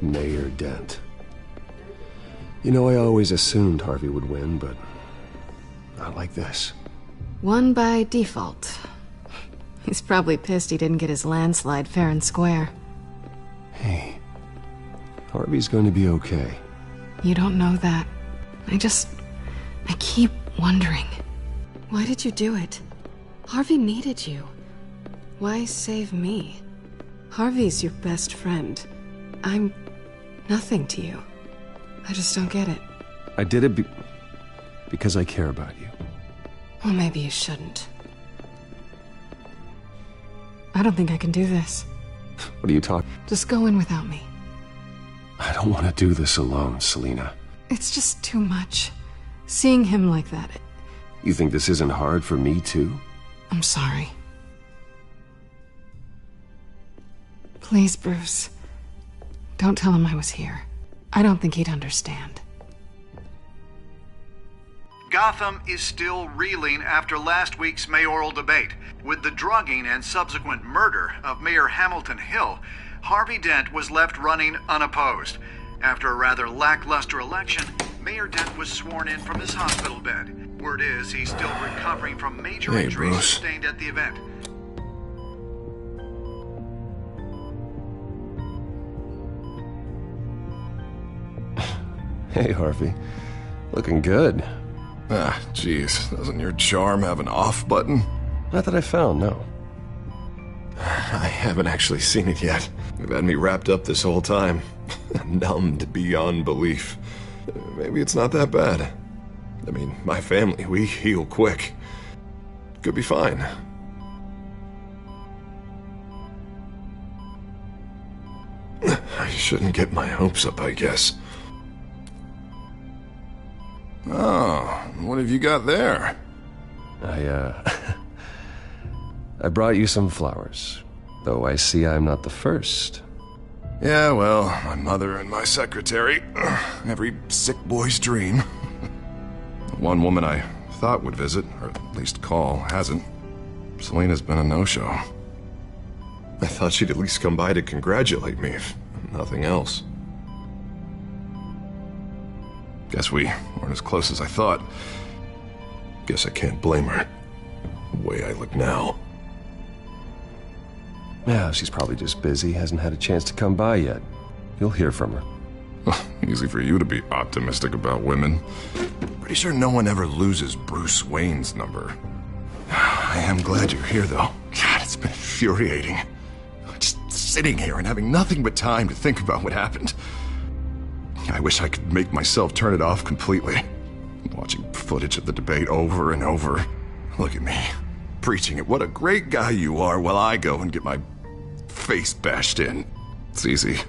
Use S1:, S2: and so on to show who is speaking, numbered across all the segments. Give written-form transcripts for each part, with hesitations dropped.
S1: Mayor Dent. You know, I always assumed Harvey would win, but not like this.
S2: Won by default. He's probably pissed he didn't get his landslide fair and square.
S1: Hey, Harvey's going to be okay.
S2: You don't know that. I keep wondering. Why did you do it? Harvey needed you. Why save me? Harvey's your best friend. I'm nothing to you. I just don't get it.
S1: I did it because I care about you.
S2: Well, maybe you shouldn't. I don't think I can do this.
S1: What are you talking?
S2: Just go in without me.
S1: I don't want to do this alone, Selina.
S2: It's just too much. Seeing him like that.
S1: You think this isn't hard for me, too?
S2: I'm sorry. Please, Bruce. Don't tell him I was here. I don't think he'd understand.
S3: Gotham is still reeling after last week's mayoral debate. With the drugging and subsequent murder of Mayor Hamilton Hill, Harvey Dent was left running unopposed. After a rather lackluster election, Mayor Dent was sworn in from his hospital bed. Word is he's still recovering from major injuries sustained at the event.
S1: Hey, Harvey. Looking good.
S4: Ah, jeez. Doesn't your charm have an off button?
S1: Not that I found, no.
S4: I haven't actually seen it yet. You've had me wrapped up this whole time. Numbed beyond belief. Maybe it's not that bad. I mean, my family, we heal quick. Could be fine. I shouldn't get my hopes up, I guess. Oh, what have you got there?
S1: I brought you some flowers. Though I see I'm not the first.
S4: Yeah, well, my mother and my secretary. Every sick boy's dream. One woman I thought would visit, or at least call, hasn't. Selina's been a no-show. I thought she'd at least come by to congratulate me, if nothing else. Guess we weren't as close as I thought. Guess I can't blame her. The way I look now.
S1: Yeah, she's probably just busy, hasn't had a chance to come by yet. You'll hear from her.
S4: Easy for you to be optimistic about women. Pretty sure no one ever loses Bruce Wayne's number. I am glad you're here, though. God, it's been infuriating. Just sitting here and having nothing but time to think about what happened. I wish I could make myself turn it off completely. Watching footage of the debate over and over. Look at me, preaching at what a great guy you are while I go and get my face bashed in. It's easy.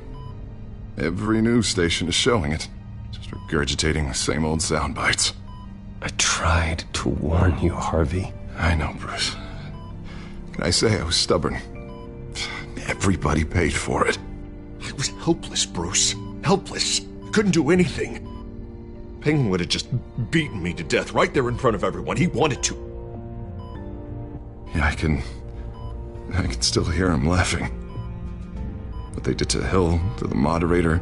S4: Every news station is showing it. Just regurgitating the same old sound bites.
S1: I tried to warn you, Harvey.
S4: I know, Bruce. Can I say I was stubborn? Everybody paid for it. I was helpless, Bruce. Helpless. Couldn't do anything. Penguin would have just beaten me to death right there in front of everyone. He wanted to. Yeah, I can still hear him laughing. What they did to Hill, to the moderator,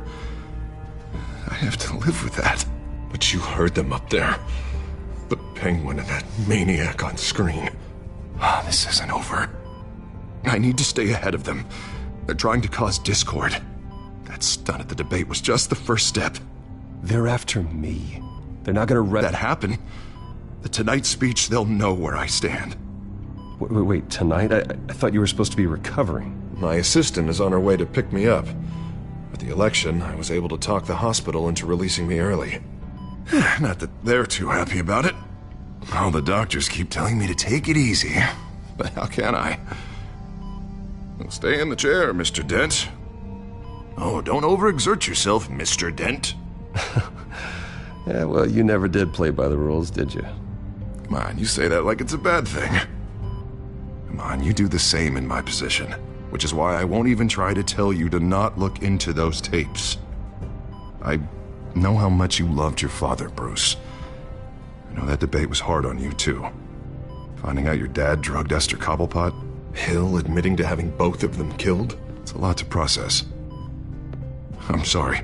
S4: I have to live with that. But you heard them up there. The Penguin and that maniac on screen. This isn't over. I need to stay ahead of them. They're trying to cause discord. That stunt at the debate was just the first step.
S1: They're after me. They're not gonna let
S4: that happen. The Tonight speech, they'll know where I stand.
S1: Wait, tonight? I thought you were supposed to be recovering.
S4: My assistant is on her way to pick me up. At the election, I was able to talk the hospital into releasing me early. Not that they're too happy about it. All the doctors keep telling me to take it easy. But how can I? Well, stay in the chair, Mr. Dent. Oh, don't overexert yourself, Mr. Dent.
S1: Yeah, well, you never did play by the rules, did you?
S4: Come on, you say that like it's a bad thing. Come on, you do the same in my position. Which is why I won't even try to tell you to not look into those tapes. I know how much you loved your father, Bruce. I know that debate was hard on you, too. Finding out your dad drugged Esther Cobblepot, Hill admitting to having both of them killed, it's a lot to process. I'm sorry.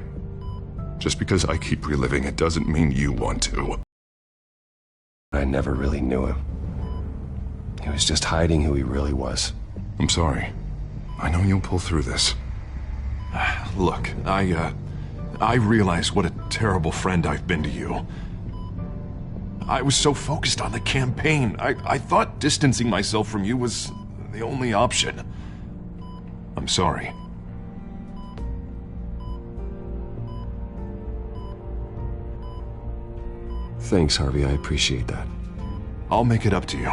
S4: Just because I keep reliving it doesn't mean you want to.
S1: I never really knew him. He was just hiding who he really was.
S4: I'm sorry. I know you'll pull through this. Look, I realize what a terrible friend I've been to you. I was so focused on the campaign. I thought distancing myself from you was the only option. I'm sorry.
S1: Thanks, Harvey. I appreciate that.
S4: I'll make it up to you.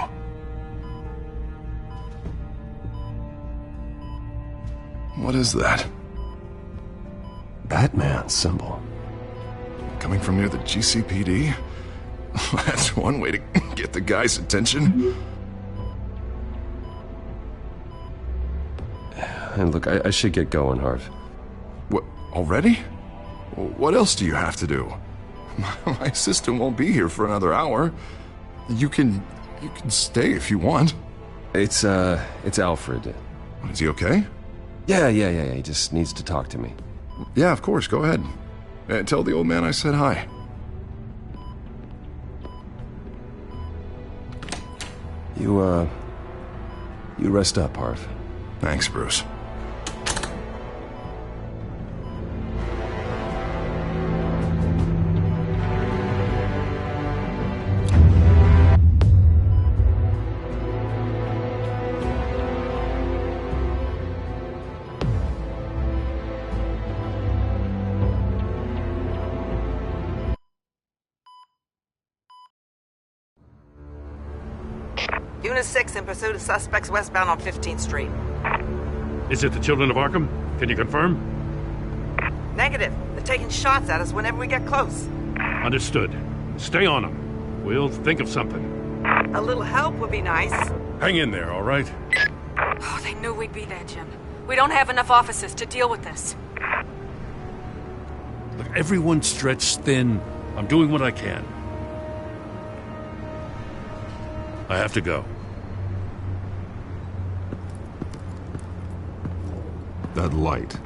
S4: What is that?
S1: Batman's symbol.
S4: Coming from near the GCPD? That's one way to get the guy's attention.
S1: And look, I should get going, Harv.
S4: What, already? What else do you have to do? My assistant won't be here for another hour. You can stay if you want.
S1: It's Alfred.
S4: Is he okay?
S1: Yeah. He just needs to talk to me.
S4: Yeah, of course. Go ahead. Tell the old man I said hi.
S1: You rest up, Harv.
S4: Thanks, Bruce.
S5: Unit 6 in pursuit of suspects westbound on 15th Street.
S6: Is it the Children of Arkham? Can you confirm?
S5: Negative. They're taking shots at us whenever we get close.
S6: Understood. Stay on them. We'll think of something.
S5: A little help would be nice.
S6: Hang in there, all right?
S7: Oh, they knew we'd be there, Jim. We don't have enough officers to deal with this.
S6: Look, everyone's stretched thin. I'm doing what I can. I have to go.
S8: That light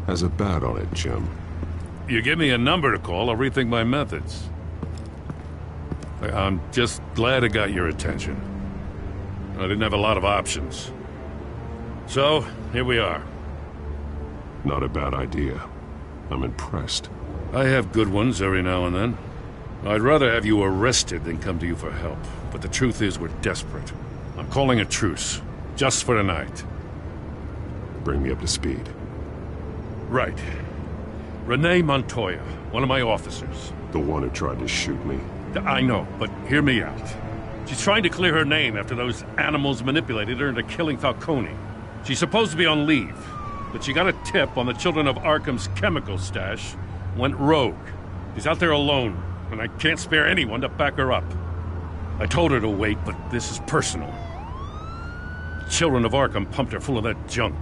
S8: has a bat on it, Jim.
S6: You give me a number to call, I'll rethink my methods. I'm just glad I got your attention. I didn't have a lot of options. So, here we are.
S8: Not a bad idea. I'm impressed.
S6: I have good ones every now and then. I'd rather have you arrested than come to you for help. But the truth is, we're desperate. I'm calling a truce. Just for tonight.
S8: Bring me up to speed.
S6: Right. Renee Montoya, one of my officers.
S8: The one who tried to shoot me.
S6: I know, but hear me out. She's trying to clear her name after those animals manipulated her into killing Falcone. She's supposed to be on leave, but she got a tip on the Children of Arkham's chemical stash, went rogue. She's out there alone, and I can't spare anyone to back her up. I told her to wait, but this is personal. The Children of Arkham pumped her full of that junk.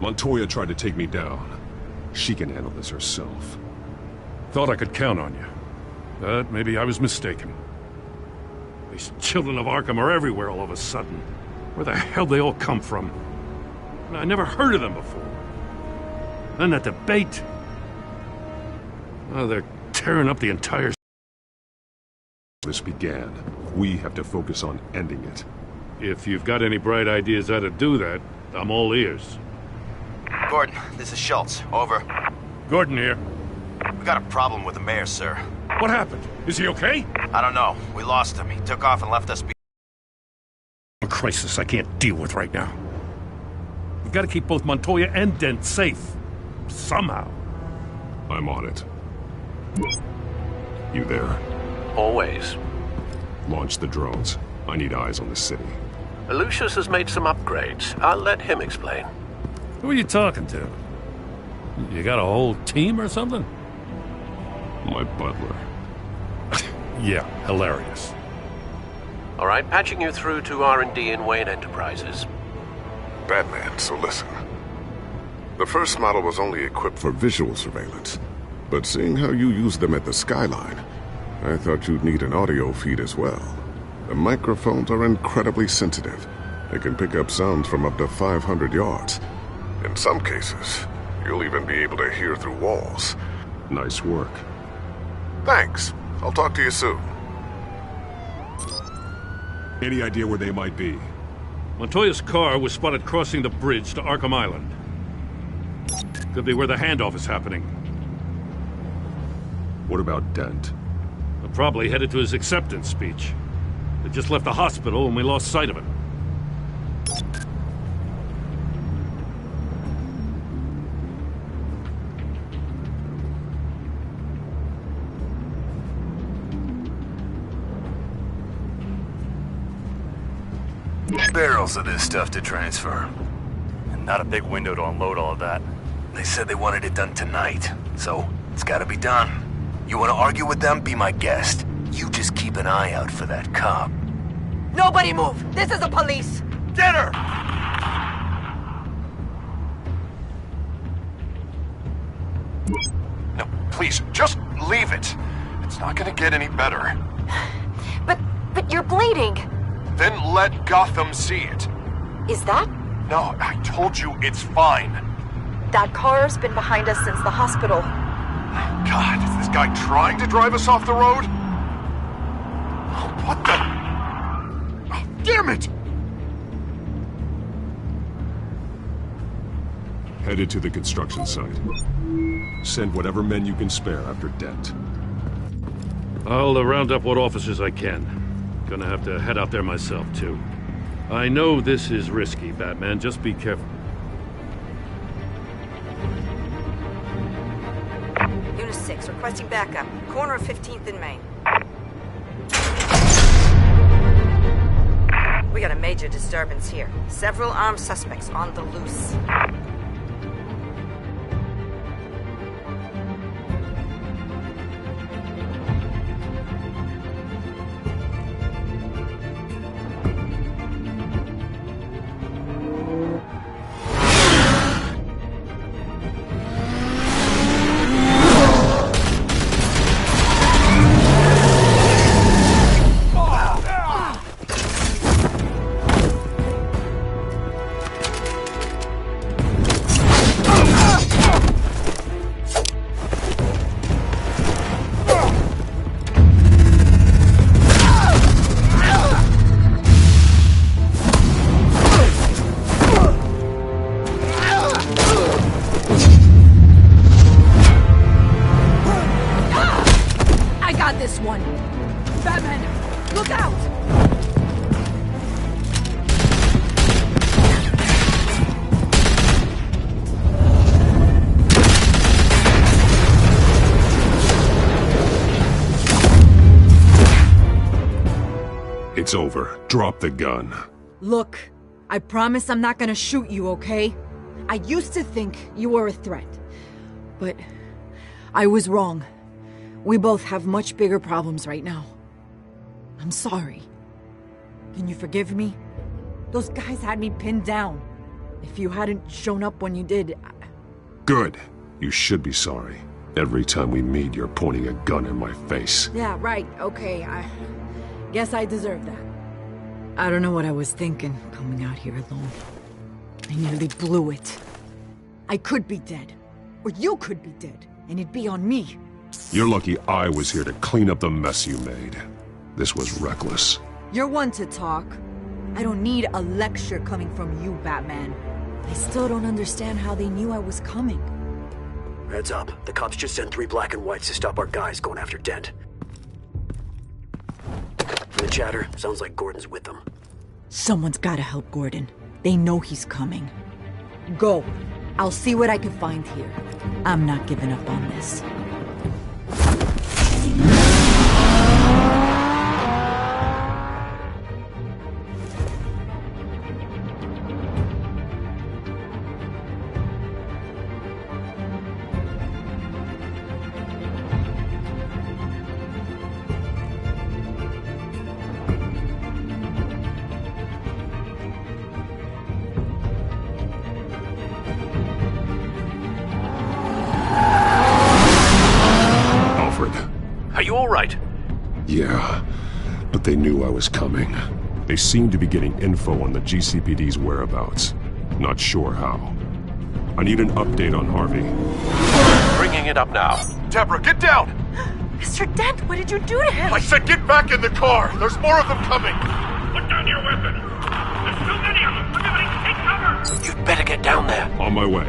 S8: Montoya tried to take me down. She can handle this herself.
S6: Thought I could count on you. But maybe I was mistaken. These Children of Arkham are everywhere all of a sudden. Where the hell they all come from? I never heard of them before. Then that debate. Oh, they're tearing up the entire...
S8: This began. We have to focus on ending it.
S6: If you've got any bright ideas how to do that, I'm all ears.
S9: Gordon, this is Schultz. Over.
S6: Gordon here.
S9: We got a problem with the mayor, sir.
S6: What happened? Is he okay?
S9: I don't know. We lost him. He took off and left us
S6: A crisis I can't deal with right now. We've got to keep both Montoya and Dent safe. Somehow.
S8: I'm on it. You there?
S10: Always.
S8: Launch the drones. I need eyes on the city.
S10: Lucius has made some upgrades. I'll let him explain.
S6: Who are you talking to? You got a whole team or something?
S8: My butler.
S6: Yeah, hilarious.
S10: All right, patching you through to R&D in Wayne Enterprises.
S11: Batman, so listen. The first model was only equipped for visual surveillance, but seeing how you use them at the Skyline, I thought you'd need an audio feed as well. The microphones are incredibly sensitive. They can pick up sounds from up to 500 yards. In some cases, You'll even be able to hear through walls.
S8: Nice work.
S11: Thanks. I'll talk to you soon.
S8: Any idea where they might be?
S6: Montoya's car was spotted crossing the bridge to Arkham Island. Could be where the handoff is happening.
S8: What about Dent?
S6: They're probably headed to his acceptance speech. They just left the hospital and we lost sight of him.
S12: Barrels of this stuff to transfer.
S13: And not a big window to unload all of that.
S12: They said they wanted it done tonight, so it's gotta be done. You wanna argue with them? Be my guest. You just keep an eye out for that cop.
S5: Nobody move! This is the police!
S12: Get her!
S4: No, please, just leave it. It's not gonna get any better.
S14: But you're bleeding.
S4: Then let Gotham see it.
S14: Is that?
S4: No, I told you it's fine.
S14: That car's been behind us since the hospital.
S4: God, is this guy trying to drive us off the road? What the? Oh, damn it!
S8: Headed to the construction site. Send whatever men you can spare after Dent.
S6: I'll round up what officers I can. Gonna have to head out there myself, too. I know this is risky, Batman. Just be careful.
S5: Unit 6, requesting backup. Corner of 15th and Main. We got a major disturbance here. Several armed suspects on the loose.
S7: This one. Batman, look out!
S8: It's over. Drop the gun.
S15: Look, I promise I'm not gonna shoot you, okay? I used to think you were a threat, but I was wrong. We both have much bigger problems right now. I'm sorry. Can you forgive me? Those guys had me pinned down. If you hadn't shown up when you did,
S8: Good. You should be sorry. Every time we meet, you're pointing a gun in my face.
S15: Yeah, right, okay, I guess I deserve that. I don't know what I was thinking, coming out here alone. I nearly blew it. I could be dead. Or you could be dead, and it'd be on me.
S8: You're lucky I was here to clean up the mess you made. This was reckless.
S15: You're one to talk. I don't need a lecture coming from you, Batman. I still don't understand how they knew I was coming.
S16: Heads up. The cops just sent 3 black and whites to stop our guys going after Dent. From the chatter, sounds like Gordon's with them.
S15: Someone's gotta help Gordon. They know he's coming. Go. I'll see what I can find here. I'm not giving up on this.
S10: Are you all right?
S8: Yeah, but they knew I was coming. They seemed to be getting info on the GCPD's whereabouts. Not sure how. I need an update on Harvey.
S10: Bringing it up now.
S4: Deborah, get down!
S14: Mr. Dent, what did you do to him?
S4: I said get back in the car! There's more of them coming!
S6: Put down your weapon! There's too many of them! Everybody take cover!
S10: You'd better get down there.
S8: On my way.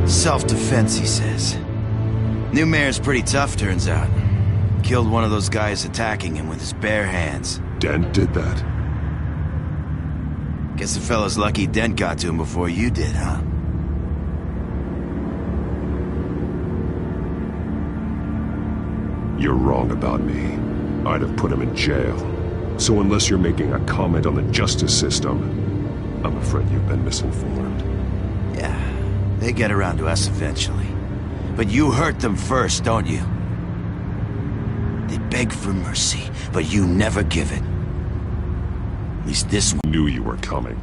S17: Self-defense, he says. New mayor's pretty tough, turns out. Killed one of those guys attacking him with his bare hands.
S8: Dent did that?
S17: Guess the fella's lucky Dent got to him before you did, huh?
S8: You're wrong about me. I'd have put him in jail. So unless you're making a comment on the justice system, I'm afraid you've been misinformed.
S17: Yeah, they get around to us eventually. But you hurt them first, don't you? They beg for mercy, but you never give it. At least this one
S8: knew you were coming.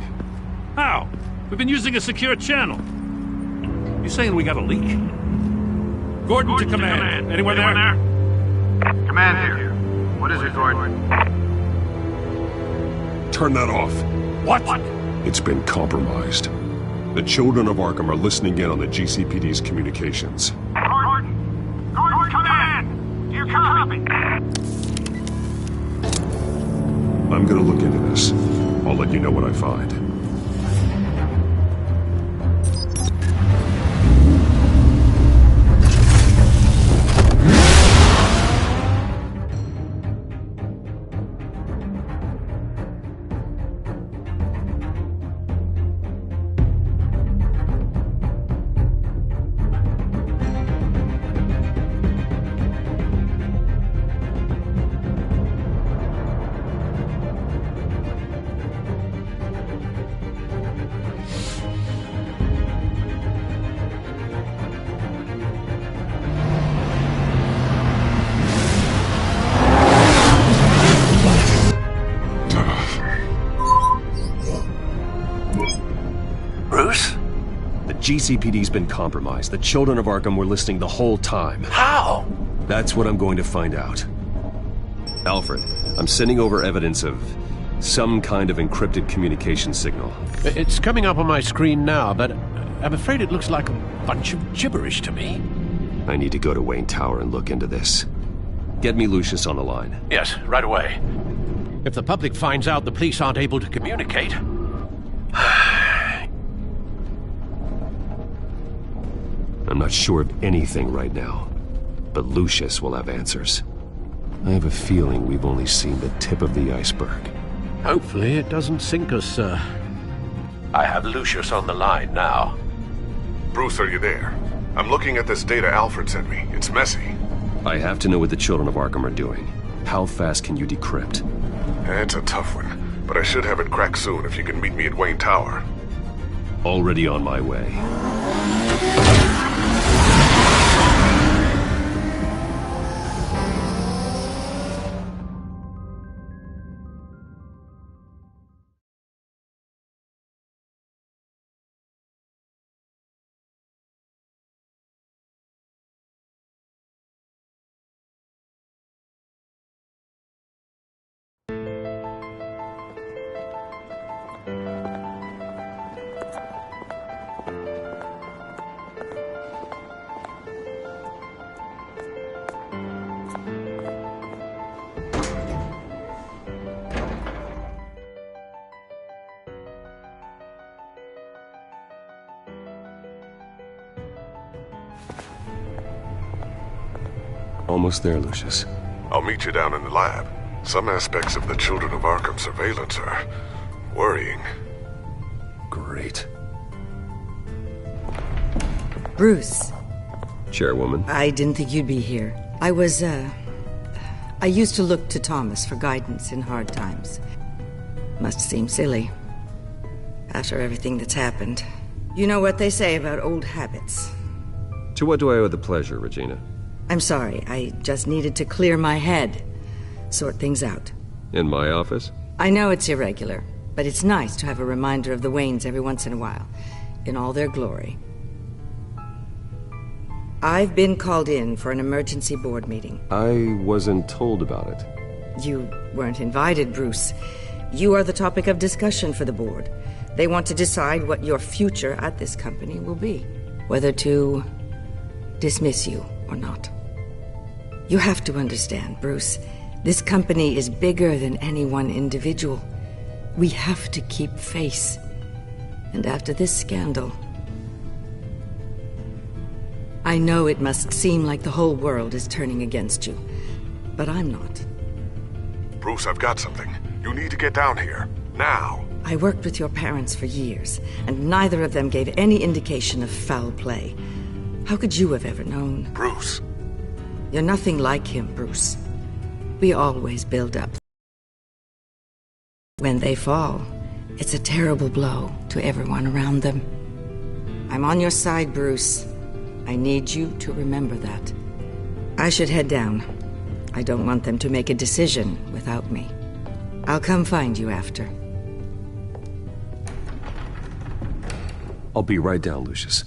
S6: How? We've been using a secure channel. You saying we got a leak? Gordon to command. Anyone there?
S3: Command here. What is it, Gordon?
S8: Turn that off.
S6: What?
S8: It's been compromised. The children of Arkham are listening in on the GCPD's communications.
S3: Gordon! Gordon, command! Do you copy?
S8: I'm gonna look into this. I'll let you know what I find. GCPD's been compromised. The children of Arkham were listening the whole time.
S10: How?
S8: That's what I'm going to find out. Alfred, I'm sending over evidence of some kind of encrypted communication signal.
S10: It's coming up on my screen now, but I'm afraid it looks like a bunch of gibberish to me.
S8: I need to go to Wayne Tower and look into this. Get me Lucius on the line.
S10: Yes, right away. If the public finds out the police aren't able to communicate...
S8: I'm not sure of anything right now, but Lucius will have answers. I have a feeling we've only seen the tip of the iceberg.
S10: Hopefully it doesn't sink us, sir. I have Lucius on the line now.
S11: Bruce, are you there? I'm looking at this data Alfred sent me. It's messy.
S8: I have to know what the children of Arkham are doing. How fast can you decrypt?
S11: It's a tough one, but I should have it cracked soon if you can meet me at Wayne Tower.
S8: Already on my way. Almost there, Lucius.
S11: I'll meet you down in the lab. Some aspects of the Children of Arkham surveillance are worrying.
S8: Great.
S18: Bruce.
S8: Chairwoman.
S18: I didn't think you'd be here. I used to look to Thomas for guidance in hard times. Must seem silly. After everything that's happened. You know what they say about old habits.
S8: To what do I owe the pleasure, Regina?
S18: I'm sorry, I just needed to clear my head. Sort things out.
S8: In my office?
S18: I know it's irregular, but it's nice to have a reminder of the Waynes every once in a while. In all their glory. I've been called in for an emergency board meeting.
S8: I wasn't told about it.
S18: You weren't invited, Bruce. You are the topic of discussion for the board. They want to decide what your future at this company will be. Whether to dismiss you or not. You have to understand, Bruce. This company is bigger than any one individual. We have to keep face. And after this scandal... I know it must seem like the whole world is turning against you, but I'm not.
S11: Bruce, I've got something. You need to get down here. Now.
S18: I worked with your parents for years, and neither of them gave any indication of foul play. How could you have ever known?
S11: Bruce.
S18: You're nothing like him, Bruce. We always build up. When they fall, it's a terrible blow to everyone around them. I'm on your side, Bruce. I need you to remember that. I should head down. I don't want them to make a decision without me. I'll come find you after.
S8: I'll be right down, Lucius.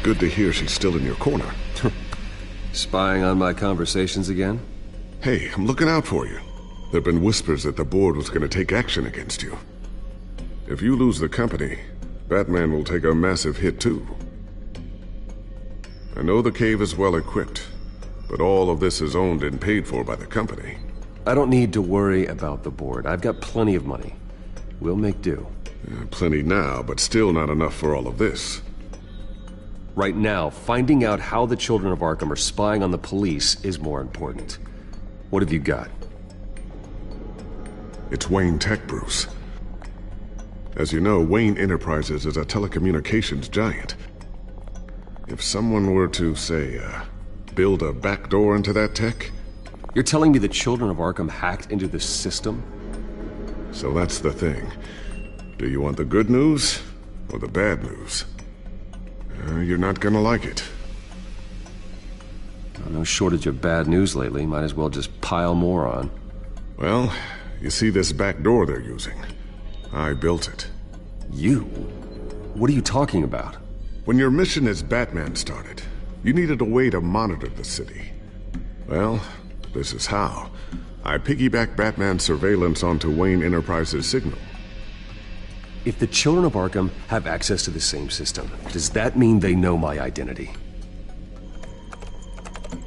S11: Good to hear she's still in your corner.
S8: Spying on my conversations again?
S11: Hey, I'm looking out for you. There've been whispers that the board was going to take action against you. If you lose the company, Batman will take a massive hit too. I know the cave is well equipped, but all of this is owned and paid for by the company.
S8: I don't need to worry about the board. I've got plenty of money. We'll make do.
S11: Plenty now, but still not enough for all of this.
S8: Right now, finding out how the Children of Arkham are spying on the police is more important. What have you got?
S11: It's Wayne Tech, Bruce. As you know, Wayne Enterprises is a telecommunications giant. If someone were to, say, build a backdoor into that tech...
S8: You're telling me the Children of Arkham hacked into this system?
S11: So that's the thing. Do you want the good news or the bad news? You're not gonna like it.
S8: No shortage of bad news lately. Might as well just pile more on.
S11: Well, you see this back door they're using? I built it.
S8: You? What are you talking about?
S11: When your mission as Batman started, you needed a way to monitor the city. Well, this is how. I piggybacked Batman's surveillance onto Wayne Enterprises' signal.
S8: If the Children of Arkham have access to the same system, does that mean they know my identity?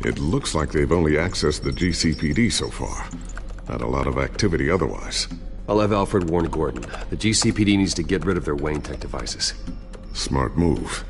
S11: It looks like they've only accessed the GCPD so far. Not a lot of activity otherwise.
S8: I'll have Alfred warn Gordon. The GCPD needs to get rid of their Wayne Tech devices.
S11: Smart move.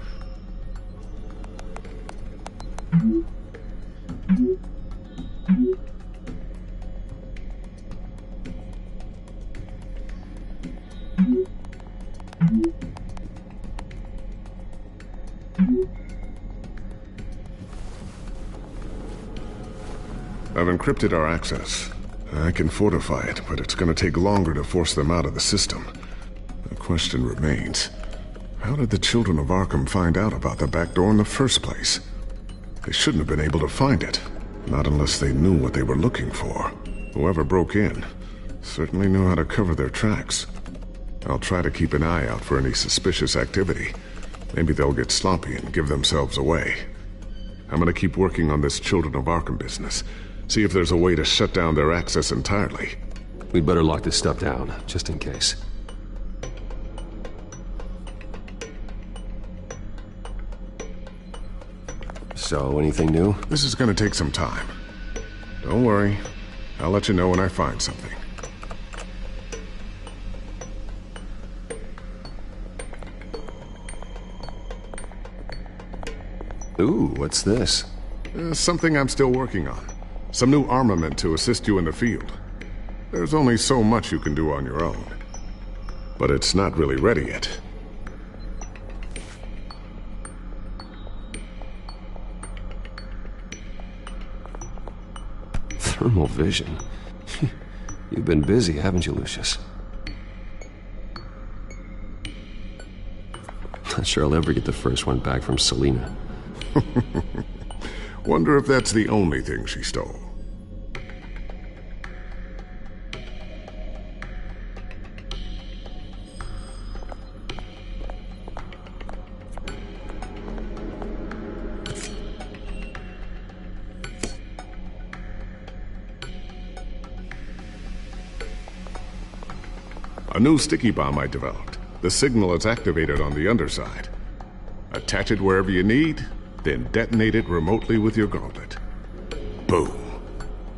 S11: I've encrypted our access. I can fortify it, but it's going to take longer to force them out of the system. The question remains, how did the children of Arkham find out about the back door in the first place? They shouldn't have been able to find it, not unless they knew what they were looking for. Whoever broke in certainly knew how to cover their tracks. I'll try to keep an eye out for any suspicious activity. Maybe they'll get sloppy and give themselves away. I'm gonna keep working on this Children of Arkham business. See if there's a way to shut down their access entirely.
S8: We'd better lock this stuff down, just in case. So, anything new?
S11: This is gonna take some time. Don't worry. I'll let you know when I find something.
S8: Ooh, what's this?
S11: Something I'm still working on. Some new armament to assist you in the field. There's only so much you can do on your own. But it's not really ready yet.
S8: Thermal vision? You've been busy, haven't you, Lucius? Not sure I'll ever get the first one back from Selina.
S11: Wonder if that's the only thing she stole. A new sticky bomb I developed. The signal is activated on the underside. Attach it wherever you need, then detonate it remotely with your gauntlet. Boom.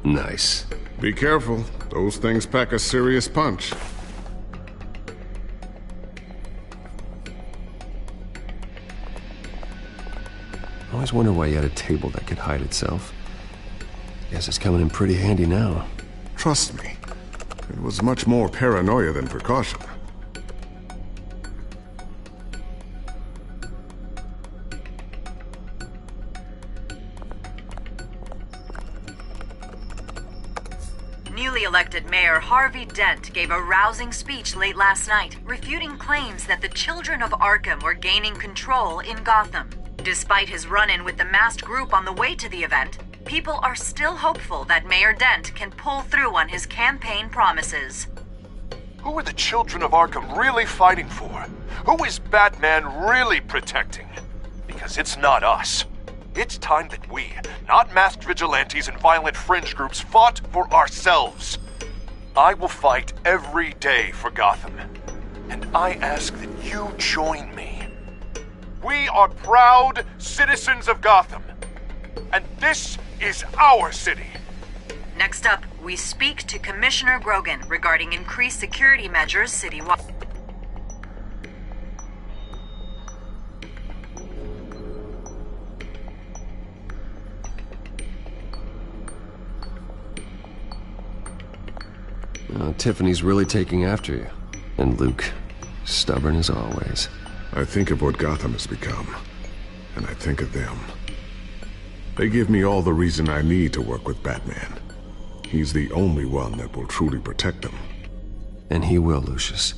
S8: Nice.
S11: Be careful. Those things pack a serious punch.
S8: I always wonder why you had a table that could hide itself. Guess it's coming in pretty handy now.
S11: Trust me. It was much more paranoia than precaution.
S19: Newly elected Mayor Harvey Dent gave a rousing speech late last night, refuting claims that the children of Arkham were gaining control in Gotham. Despite his run-in with the masked group on the way to the event, people are still hopeful that Mayor Dent can pull through on his campaign promises.
S20: Who are the children of Arkham really fighting for? Who is Batman really protecting? Because it's not us. It's time that we, not masked vigilantes and violent fringe groups, fought for ourselves. I will fight every day for Gotham. And I ask that you join me. We are proud citizens of Gotham. And this is our city.
S19: Next up, we speak to Commissioner Grogan regarding increased security measures citywide.
S8: Tiffany's really taking after you. And Luke, stubborn as always.
S11: I think of what Gotham has become, and I think of them. They give me all the reason I need to work with Batman. He's the only one that will truly protect them.
S8: And he will, Lucius.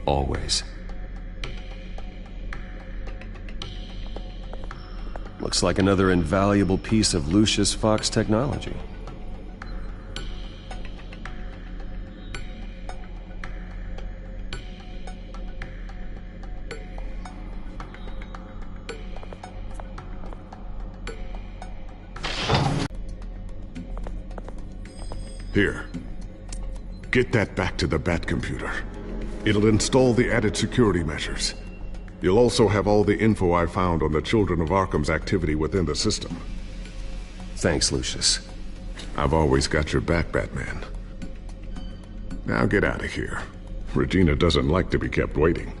S8: Always. Looks like another invaluable piece of Lucius Fox technology.
S11: Here. Get that back to the Batcomputer. It'll install the added security measures. You'll also have all the info I found on the Children of Arkham's activity within the system.
S8: Thanks, Lucius.
S11: I've always got your back, Batman. Now get out of here. Regina doesn't like to be kept waiting.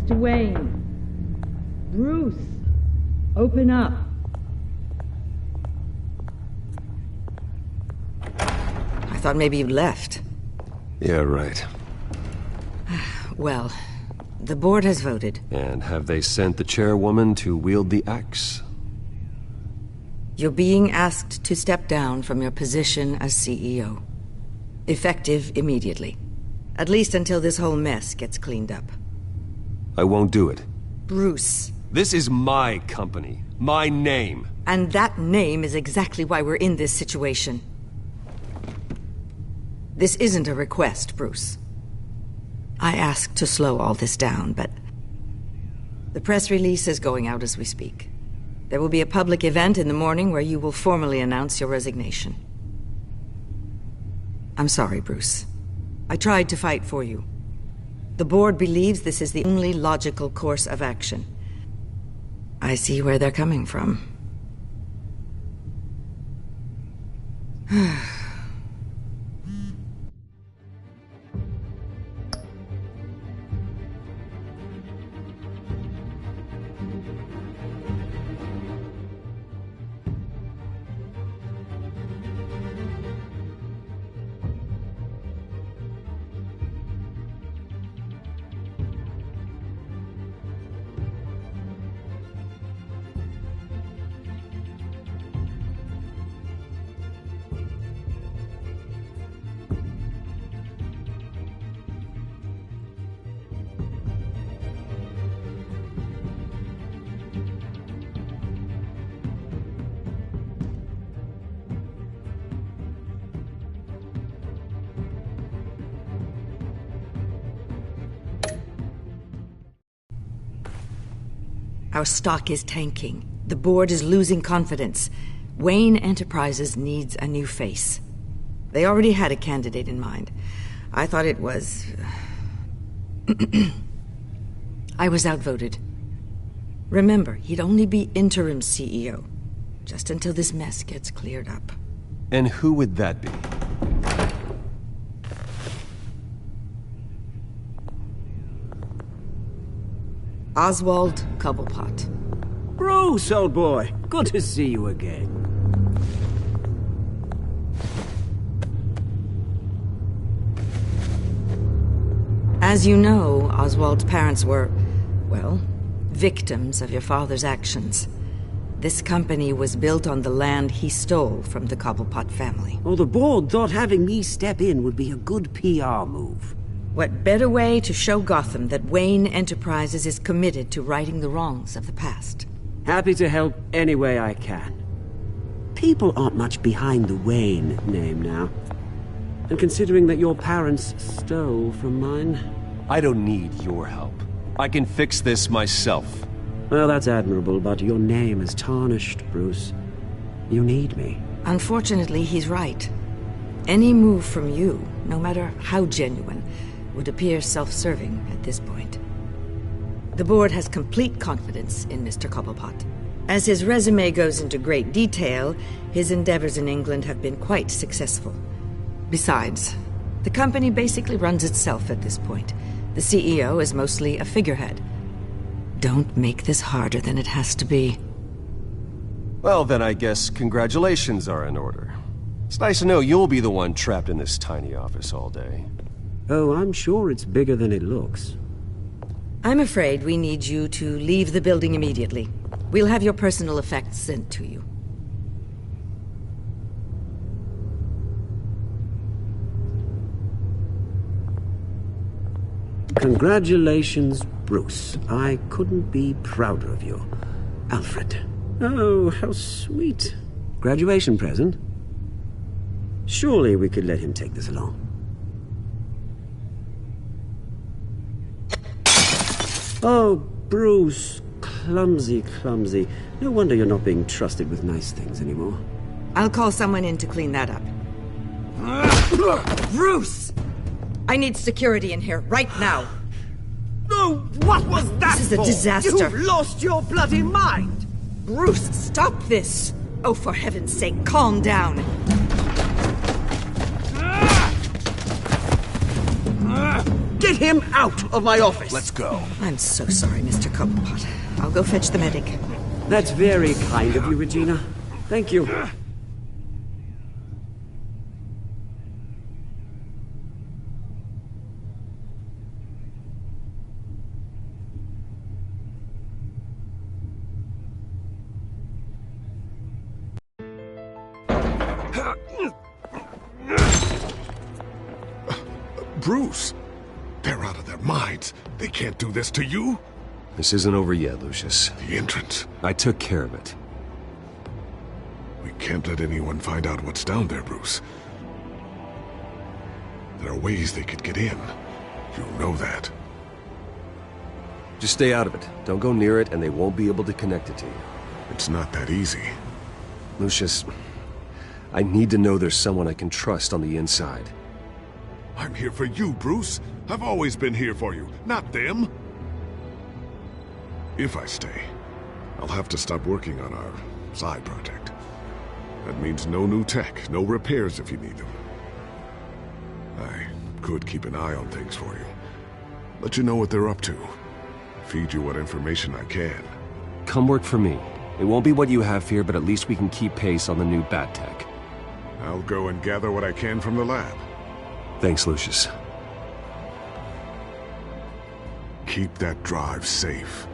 S15: Mr. Wayne. Bruce, open up.
S18: I thought maybe you'd left.
S8: Yeah, right.
S18: Well, the board has voted.
S8: And have they sent the chairwoman to wield the axe?
S18: You're being asked to step down from your position as CEO. Effective immediately. At least until this whole mess gets cleaned up.
S8: I won't do it.
S18: Bruce.
S8: This is my company. My name.
S18: And that name is exactly why we're in this situation. This isn't a request, Bruce. I asked to slow all this down, but the press release is going out as we speak. There will be a public event in the morning where you will formally announce your resignation. I'm sorry, Bruce. I tried to fight for you. The board believes this is the only logical course of action. I see where they're coming from. Our stock is tanking. The board is losing confidence. Wayne Enterprises needs a new face. They already had a candidate in mind. I thought it was... I was outvoted. Remember, he'd only be interim CEO, just until this mess gets cleared up.
S8: And who would that be?
S18: Oswald Cobblepot.
S16: Bruce, old boy. Good to see you again.
S18: As you know, Oswald's parents were, well, victims of your father's actions. This company was built on the land he stole from the Cobblepot family.
S16: Well, the board thought having me step in would be a good PR move.
S18: What better way to show Gotham that Wayne Enterprises is committed to righting the wrongs of the past?
S16: Happy to help any way I can. People aren't much behind the Wayne name now. And considering that your parents stole from mine...
S8: I don't need your help. I can fix this myself.
S16: Well, that's admirable, but your name is tarnished, Bruce. You need me.
S18: Unfortunately, he's right. Any move from you, no matter how genuine, would appear self-serving at this point. The board has complete confidence in Mr. Cobblepot. As his resume goes into great detail, his endeavors in England have been quite successful. Besides, the company basically runs itself at this point. The CEO is mostly a figurehead. Don't make this harder than it has to be.
S8: Well, then I guess congratulations are in order. It's nice to know you'll be the one trapped in this tiny office all day.
S16: Oh, I'm sure it's bigger than it looks.
S18: I'm afraid we need you to leave the building immediately. We'll have your personal effects sent to you.
S16: Congratulations, Bruce. I couldn't be prouder of you. Alfred. Oh, how sweet. Graduation present? Surely we could let him take this along. Oh, Bruce. Clumsy, clumsy. No wonder you're not being trusted with nice things anymore.
S18: I'll call someone in to clean that up. Bruce! I need security in here, right now.
S16: No, what was that
S18: This is a disaster.
S16: You've lost your bloody mind!
S18: Bruce, stop this! Oh, for heaven's sake, calm down.
S16: Get Get him out of my office!
S9: Let's go.
S18: I'm so sorry, Mr. Cobblepot. I'll go fetch the medic.
S16: That's very kind of you, Regina. Thank you.
S11: Bruce, they're out of their minds. They can't do this to you.
S8: This isn't over yet, Lucius.
S11: The entrance.
S8: I took care of it.
S11: We can't let anyone find out what's down there, Bruce. There are ways they could get in. You know that.
S8: Just stay out of it. Don't go near it, and they won't be able to connect it to you.
S11: It's not that easy.
S8: Lucius, I need to know there's someone I can trust on the inside.
S11: I'm here for you, Bruce. I've always been here for you, not them. If I stay, I'll have to stop working on our side project. That means no new tech, no repairs if you need them. I could keep an eye on things for you. Let you know what they're up to. Feed you what information I can.
S8: Come work for me. It won't be what you have here, but at least we can keep pace on the new bat tech.
S11: I'll go and gather what I can from the lab.
S8: Thanks, Lucius.
S11: Keep that drive safe.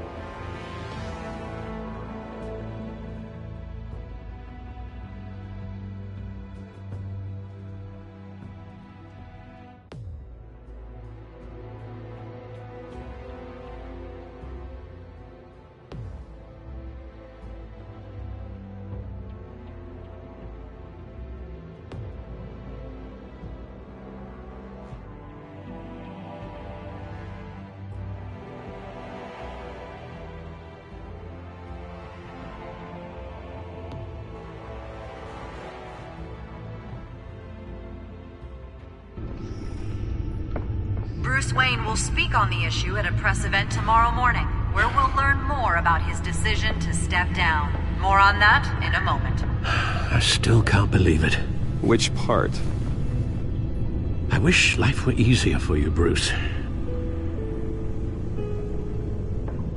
S19: Bruce Wayne will speak on the issue at a press event tomorrow morning, where we'll learn more about his decision to step down. More on that in a moment.
S10: I still can't believe it.
S8: Which part?
S10: I wish life were easier for you, Bruce.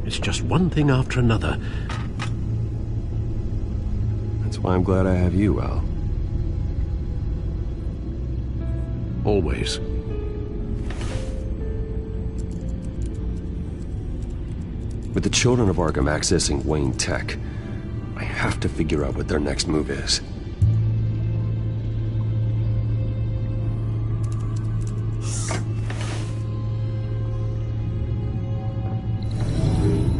S10: It's just one thing after another.
S8: That's why I'm glad I have you, Al.
S10: Always.
S8: With the children of Arkham accessing Wayne Tech, I have to figure out what their next move is.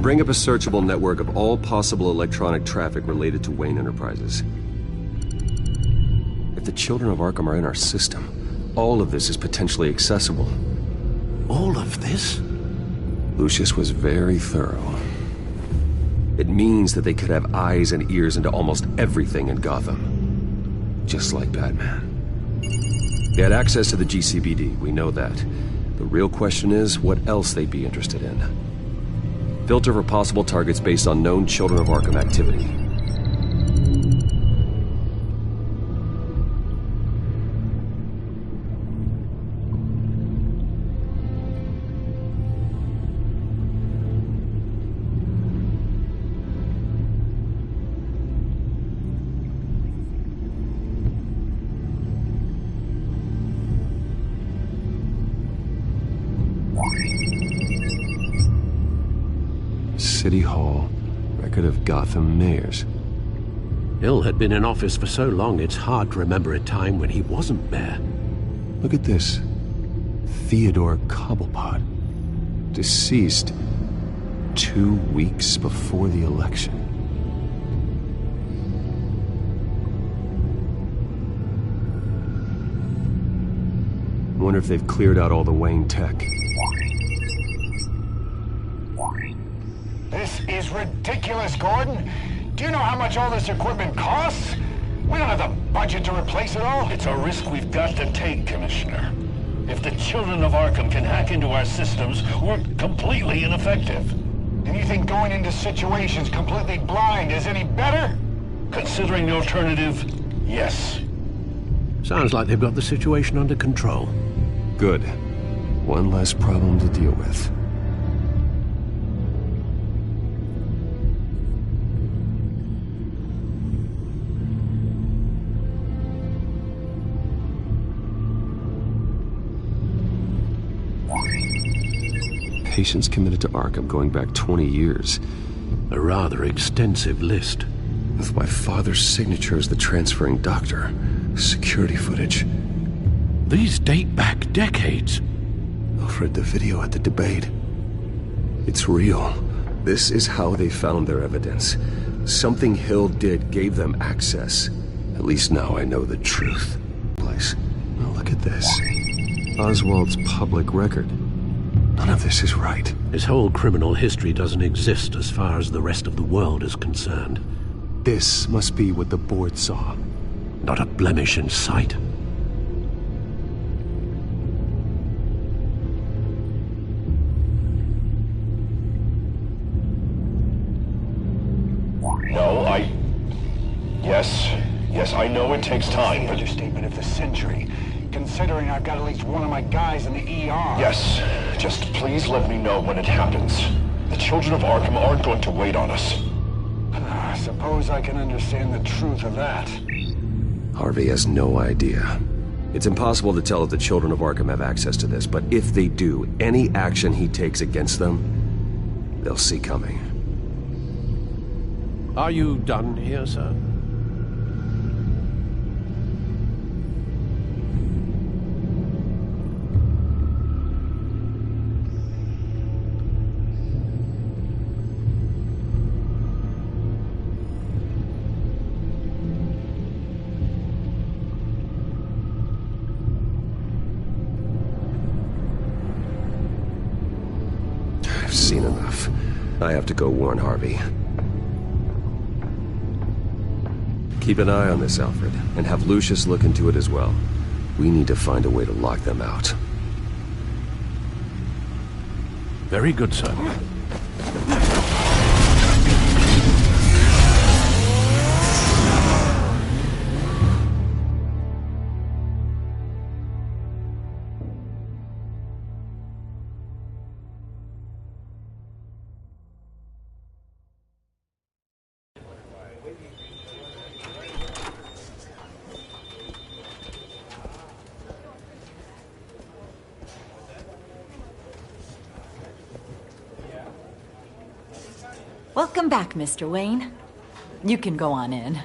S8: Bring up a searchable network of all possible electronic traffic related to Wayne Enterprises. If the children of Arkham are in our system, all of this is potentially accessible.
S10: All of this?
S8: Lucius was very thorough. It means that they could have eyes and ears into almost everything in Gotham. Just like Batman. They had access to the GCPD, we know that. The real question is what else they'd be interested in. Filter for possible targets based on known Children of Arkham activity. City Hall, record of Gotham mayors.
S10: Hill had been in office for so long, it's hard to remember a time when he wasn't mayor.
S8: Look at this. Theodore Cobblepot. Deceased 2 weeks before the election. I wonder if they've cleared out all the Wayne tech.
S21: This is ridiculous, Gordon. Do you know how much all this equipment costs? We don't have the budget to replace it all.
S22: It's a risk we've got to take, Commissioner. If the children of Arkham can hack into our systems, we're completely ineffective.
S21: And you think going into situations completely blind is any better?
S22: Considering the alternative, yes.
S10: Sounds like they've got the situation under control.
S8: Good. One less problem to deal with. Patients committed to Arkham going back 20 years.
S10: A rather extensive list.
S8: With my father's signature as the transferring doctor. Security footage.
S10: These date back decades.
S8: Alfred, the video at the debate. It's real. This is how they found their evidence. Something Hill did gave them access. At least now I know the truth. Place. Now look at this. Oswald's public record. None of this is right.
S10: His whole criminal history doesn't exist as far as the rest of the world is concerned.
S8: This must be what the board saw.
S10: Not a blemish in sight.
S21: No, Yes, I know it takes time, but... Understatement of the century. Considering I've got at least one of my guys in the ER. Yes, just please let me know when it happens. The children of Arkham aren't going to wait on us. I suppose I can understand the truth of that.
S8: Harvey has no idea. It's impossible to tell if the children of Arkham have access to this, but if they do, any action he takes against them, they'll see coming.
S10: Are you done here, sir?
S8: I've seen enough. I have to go warn Harvey. Keep an eye on this, Alfred, and have Lucius look into it as well. We need to find a way to lock them out.
S10: Very good, sir.
S15: Welcome back, Mr. Wayne. You can go on in.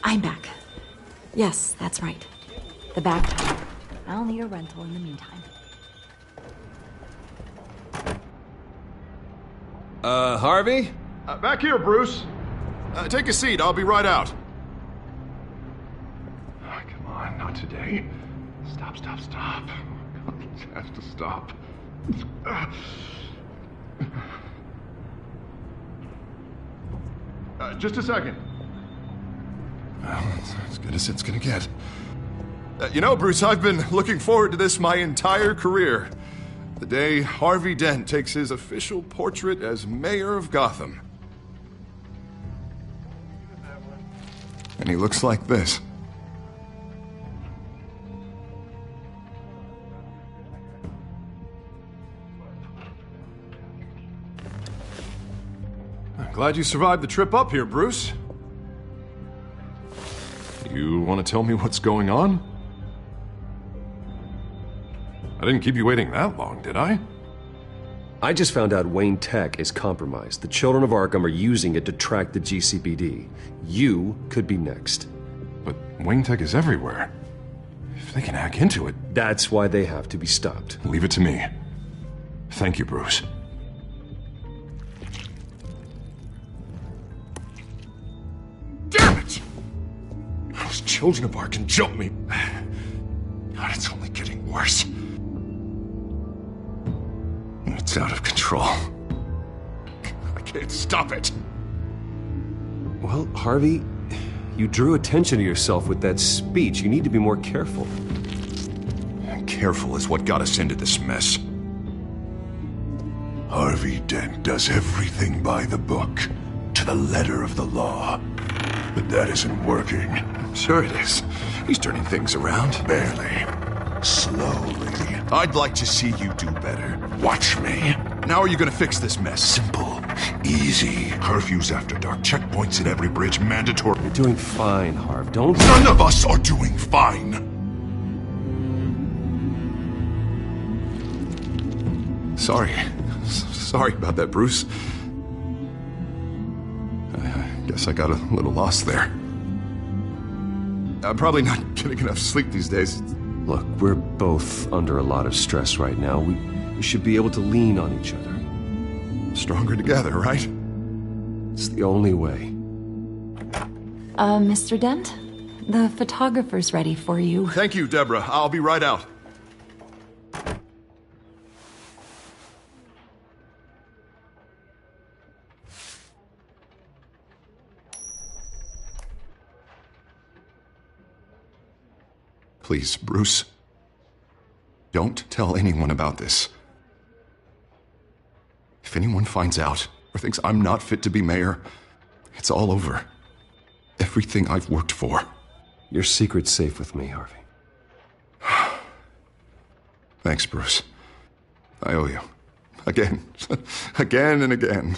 S15: I'm back. Yes, that's right. The back door. I'll need a rental in the meantime.
S4: Harvey? Back here, Bruce. Take a seat. I'll be right out. Oh, come on, not today. Stop. This has to stop. Just a second. Well, it's as good as it's gonna get. You know, Bruce, I've been looking forward to this my entire career. The day Harvey Dent takes his official portrait as mayor of Gotham. And he looks like this. I'm glad you survived the trip up here, Bruce. You want to tell me what's going on? I didn't keep you waiting that long, did I?
S8: I just found out Wayne Tech is compromised. The children of Arkham are using it to track the GCPD. You could be next.
S4: But Wayne Tech is everywhere. If they can hack into it...
S8: That's why they have to be stopped.
S4: Leave it to me. Thank you, Bruce. Damn it! Those children of Arkham jumped me. God, it's only getting worse. It's out of control. I can't stop it.
S8: Well, Harvey, you drew attention to yourself with that speech. You need to be more careful.
S4: Careful is what got us into this mess. Harvey Dent does everything by the book, to the letter of the law. But that isn't working. Sure it is. He's turning things around. Barely. Slowly. I'd like to see you do better. Watch me. Now are you gonna fix this mess? Simple. Easy. Curfews after dark. Checkpoints at every bridge. Mandatory.
S8: You're doing fine, Harv. Don't...
S4: None of us are doing fine! Sorry about that, Bruce. I guess I got a little lost there. I'm probably not getting enough sleep these days.
S8: Look, we're both under a lot of stress right now. We should be able to lean on each other.
S4: Stronger together, right?
S8: It's the only way.
S1: Mr. Dent? The photographer's ready for you.
S4: Thank you, Deborah. I'll be right out. Please, Bruce. Don't tell anyone about this. If anyone finds out or thinks I'm not fit to be mayor, it's all over. Everything I've worked for.
S8: Your secret's safe with me, Harvey.
S4: Thanks, Bruce. I owe you. Again. Again and again.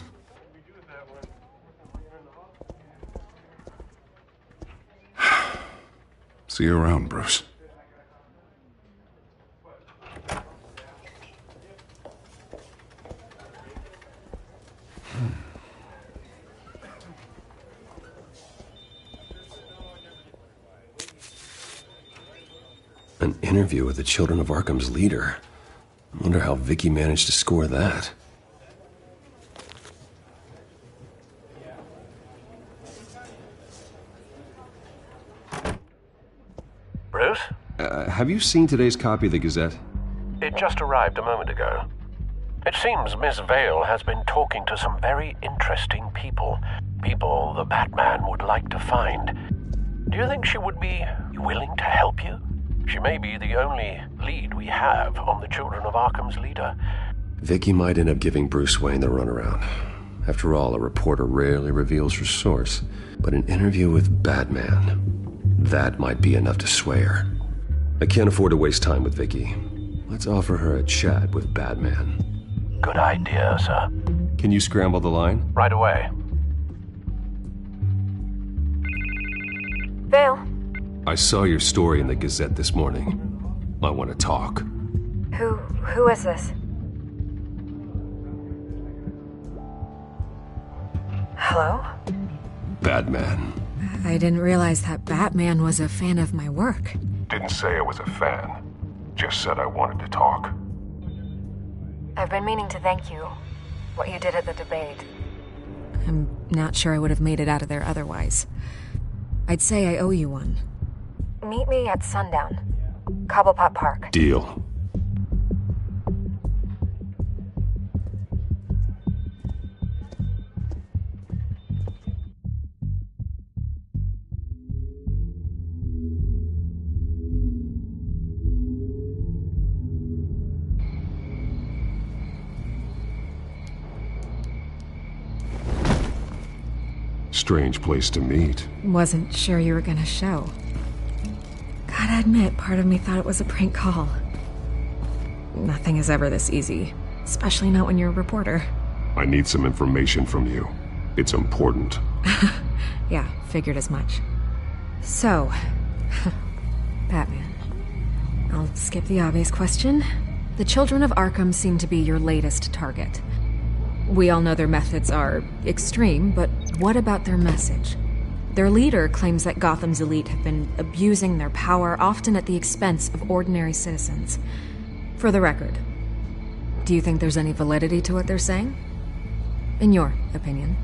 S4: See you around, Bruce.
S8: An interview with the Children of Arkham's leader. I wonder how Vicky managed to score that.
S22: Bruce?
S8: Have you seen today's copy of the Gazette?
S22: It just arrived a moment ago. It seems Miss Vale has been talking to some very interesting people. People the Batman would like to find. Do you think she would be willing to help you? She may be the only lead we have on the Children of Arkham's leader.
S8: Vicky might end up giving Bruce Wayne the runaround. After all, a reporter rarely reveals her source. But an interview with Batman, that might be enough to sway her. I can't afford to waste time with Vicky. Let's offer her a chat with Batman.
S22: Good idea, sir.
S8: Can you scramble the line?
S22: Right away.
S7: Vale.
S8: I saw your story in the Gazette this morning. I want to talk.
S7: Who is this? Hello?
S8: Batman.
S15: I didn't realize that Batman was a fan of my work.
S11: Didn't say I was a fan. Just said I wanted to talk.
S7: I've been meaning to thank you. What you did at the debate.
S15: I'm not sure I would have made it out of there otherwise. I'd say I owe you one.
S7: Meet me at sundown. Cobblepot Park.
S8: Deal.
S11: Strange place to meet.
S15: Wasn't sure you were gonna show. Gotta admit, part of me thought it was a prank call. Nothing is ever this easy, especially not when you're a reporter.
S11: I need some information from you. It's important.
S15: Yeah, figured as much. So, Batman. I'll skip the obvious question. The Children of Arkham seem to be your latest target. We all know their methods are extreme, but what about their message? Their leader claims that Gotham's elite have been abusing their power, often at the expense of ordinary citizens. For the record, do you think there's any validity to what they're saying? In your opinion?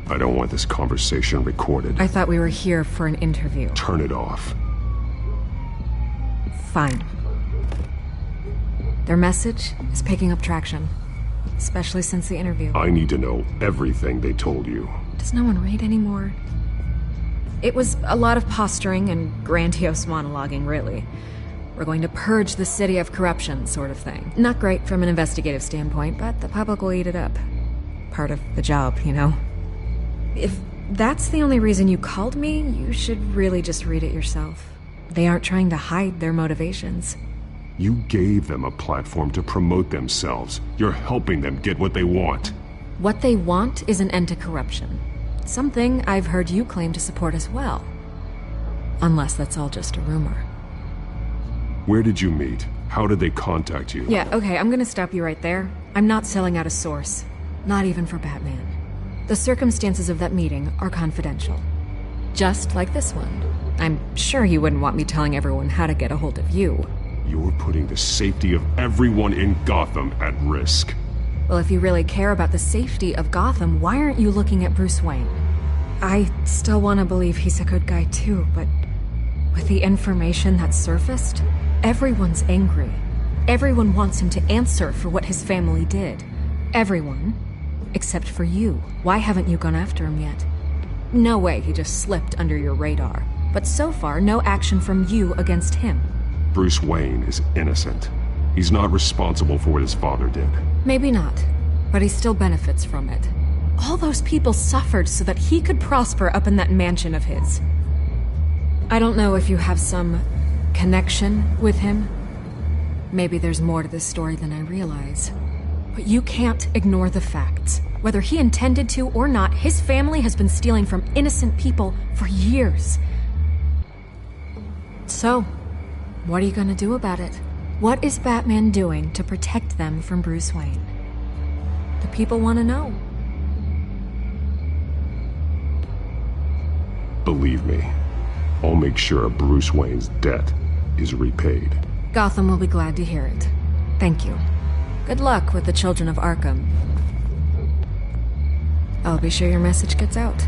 S11: I don't want this conversation recorded.
S15: I thought we were here for an interview.
S11: Turn it off.
S15: Fine. Their message is picking up traction, especially since the interview.
S11: I need to know everything they told you.
S15: Does no one read anymore? It was a lot of posturing and grandiose monologuing, really. We're going to purge the city of corruption, sort of thing. Not great from an investigative standpoint, but the public will eat it up. Part of the job, you know? If
S2: that's the only reason you called me, you should really just read it yourself. They aren't trying to hide their motivations.
S13: You gave them a platform to promote themselves. You're helping them get what they want.
S2: What they want is an end to corruption. Something I've heard you claim to support as well. Unless that's all just a rumor.
S13: Where did you meet? How did they contact you?
S2: Yeah, okay, I'm gonna stop you right there. I'm not selling out a source. Not even for Batman. The circumstances of that meeting are confidential. Just like this one. I'm sure you wouldn't want me telling everyone how to get a hold of you.
S13: You're putting the safety of everyone in Gotham at risk.
S2: Well, if you really care about the safety of Gotham, why aren't you looking at Bruce Wayne? I still want to believe he's a good guy too, but with the information that surfaced, everyone's angry. Everyone wants him to answer for what his family did. Everyone, except for you. Why haven't you gone after him yet? No way he just slipped under your radar. But so far, no action from you against him.
S13: Bruce Wayne is innocent. He's not responsible for what his father did.
S2: Maybe not, but he still benefits from it. All those people suffered so that he could prosper up in that mansion of his. I don't know if you have some connection with him. Maybe there's more to this story than I realize. But you can't ignore the facts. Whether he intended to or not, his family has been stealing from innocent people for years. So, what are you gonna do about it? What is Batman doing to protect them from Bruce Wayne? The people want to know.
S13: Believe me, I'll make sure Bruce Wayne's debt is repaid.
S2: Gotham will be glad to hear it. Thank you. Good luck with the children of Arkham. I'll be sure your message gets out.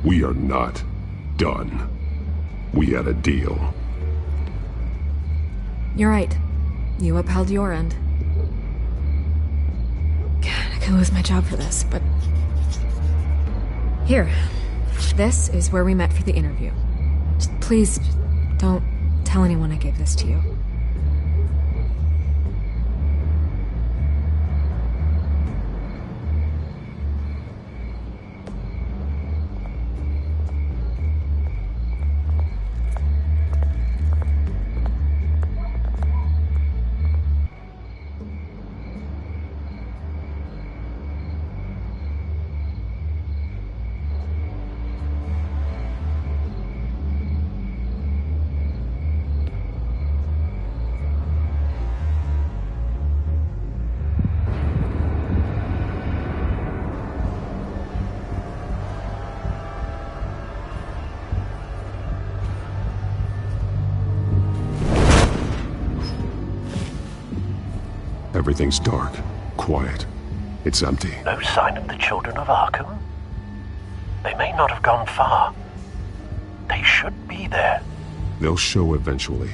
S13: We are not done. We had a deal.
S2: You're right. You upheld your end. God, I could lose my job for this, but... Here. This is where we met for the interview. Just please, don't tell anyone I gave this to you.
S13: Everything's dark, quiet. It's empty.
S22: No sign of the children of Arkham? They may not have gone far. They should be there.
S13: They'll show eventually.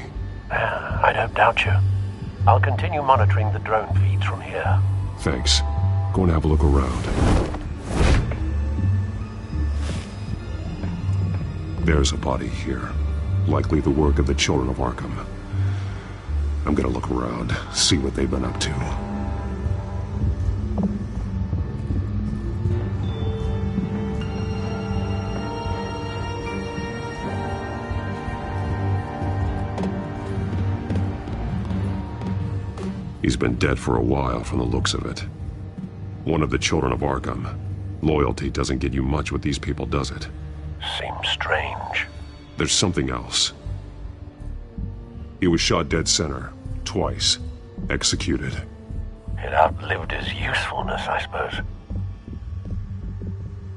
S22: I don't doubt you. I'll continue monitoring the drone feeds from here.
S13: Thanks. Go and have a look around. There's a body here. Likely the work of the children of Arkham. I'm gonna look around, see what they've been up to. He's been dead for a while from the looks of it. One of the children of Arkham. Loyalty doesn't get you much with these people, does it?
S22: Seems strange.
S13: There's something else. He was shot dead center, twice, executed.
S22: It outlived his usefulness, I suppose.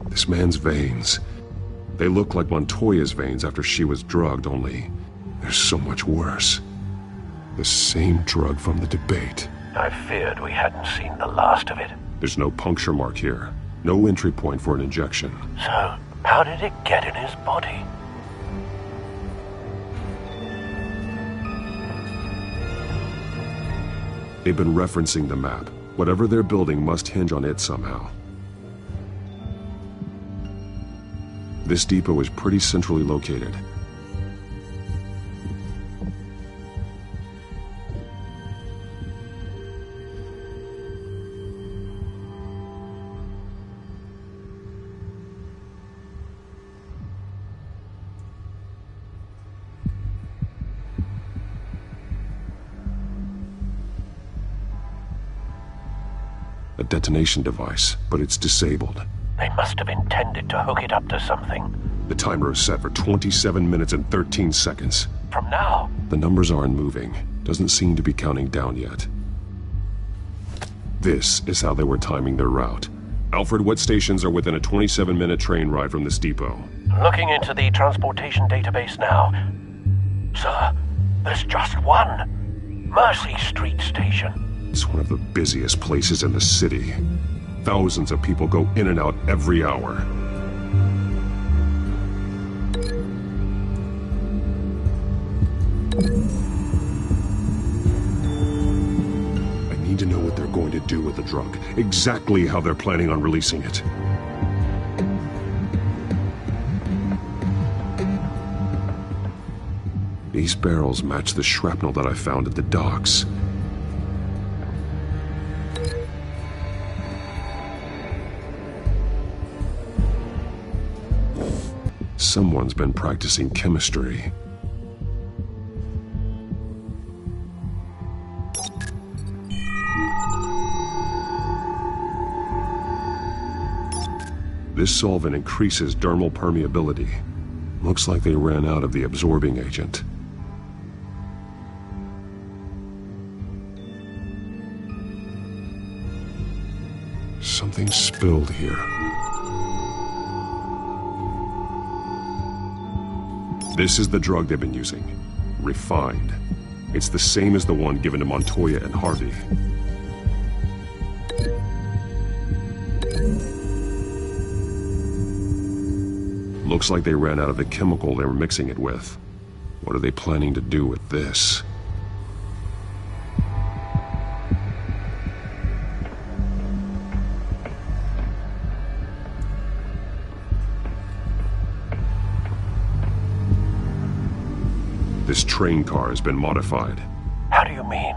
S13: This man's veins, they look like Montoya's veins after she was drugged, only they're so much worse. The same drug from the debate.
S22: I feared we hadn't seen the last of it.
S13: There's no puncture mark here, no entry point for an injection.
S22: So, how did it get in his body?
S13: They've been referencing the map. Whatever they're building must hinge on it somehow. This depot is pretty centrally located. A detonation device, but it's disabled.
S22: They must have intended to hook it up to something.
S13: The timer is set for 27 minutes and 13 seconds.
S22: From now?
S13: The numbers aren't moving. Doesn't seem to be counting down yet. This is how they were timing their route. Alfred, what stations are within a 27-minute train ride from this depot?
S22: Looking into the transportation database now. Sir, there's just one. Mercy Street Station.
S13: It's one of the busiest places in the city. Thousands of people go in and out every hour. I need to know what they're going to do with the drug. Exactly how they're planning on releasing it. These barrels match the shrapnel that I found at the docks. Someone's been practicing chemistry. This solvent increases dermal permeability. Looks like they ran out of the absorbing agent. Something spilled here. This is the drug they've been using. Refined. It's the same as the one given to Montoya and Harvey. Looks like they ran out of the chemical they were mixing it with. What are they planning to do with this? This train car has been modified.
S22: How do you mean?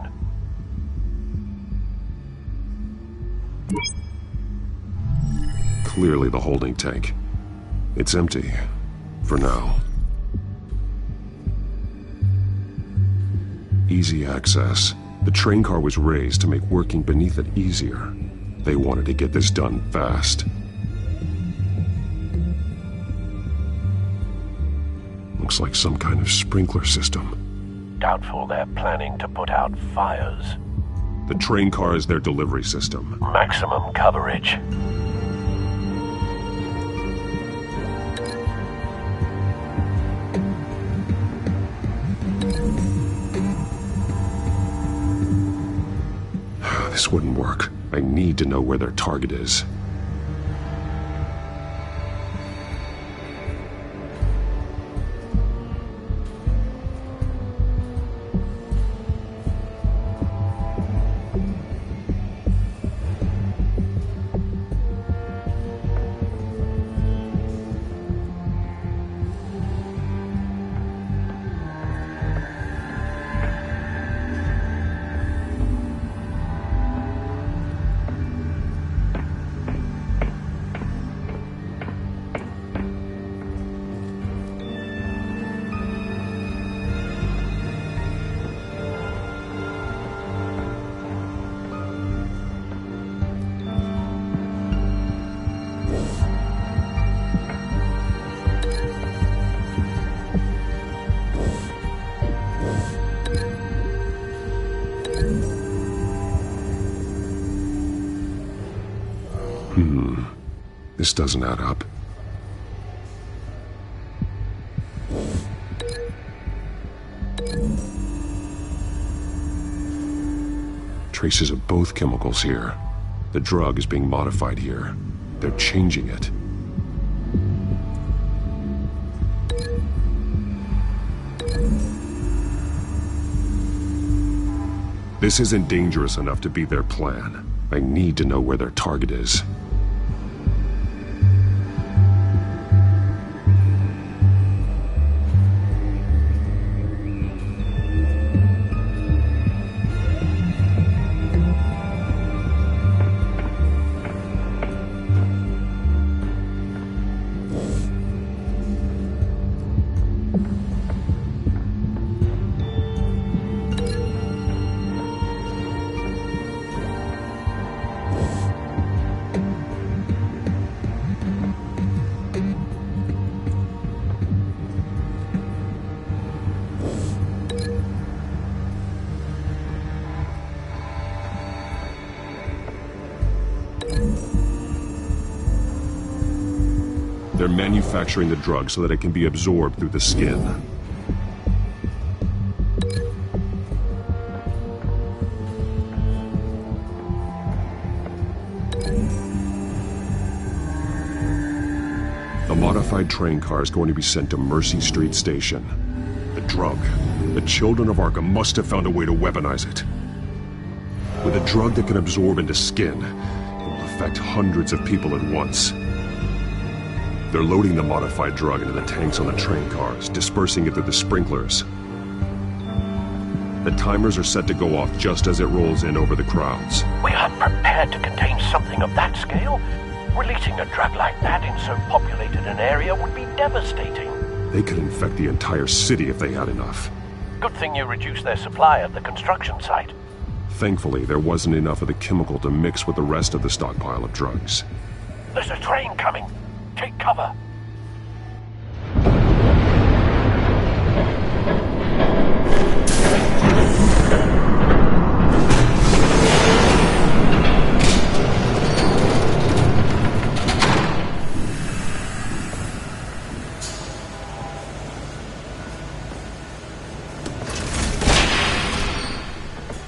S13: Clearly the holding tank. It's empty. For now. Easy access. The train car was raised to make working beneath it easier. They wanted to get this done fast. Looks like some kind of sprinkler system.
S22: Doubtful they're planning to put out fires.
S13: The train car is their delivery system.
S22: Maximum coverage.
S13: This wouldn't work. I need to know where their target is. This doesn't add up. Traces of both chemicals here. The drug is being modified here. They're changing it. This isn't dangerous enough to be their plan. I need to know where their target is. They're manufacturing the drug so that it can be absorbed through the skin. The modified train car is going to be sent to Mercy Street Station. The drug. The children of Arkham must have found a way to weaponize it. With a drug that can absorb into skin, it will affect hundreds of people at once. They're loading the modified drug into the tanks on the train cars, dispersing it through the sprinklers. The timers are set to go off just as it rolls in over the crowds.
S22: We aren't prepared to contain something of that scale. Releasing a drug like that in so populated an area would be devastating.
S13: They could infect the entire city if they had enough.
S22: Good thing you reduced their supply at the construction site.
S13: Thankfully, there wasn't enough of the chemical to mix with the rest of the stockpile of drugs.
S22: There's a train coming. Take cover.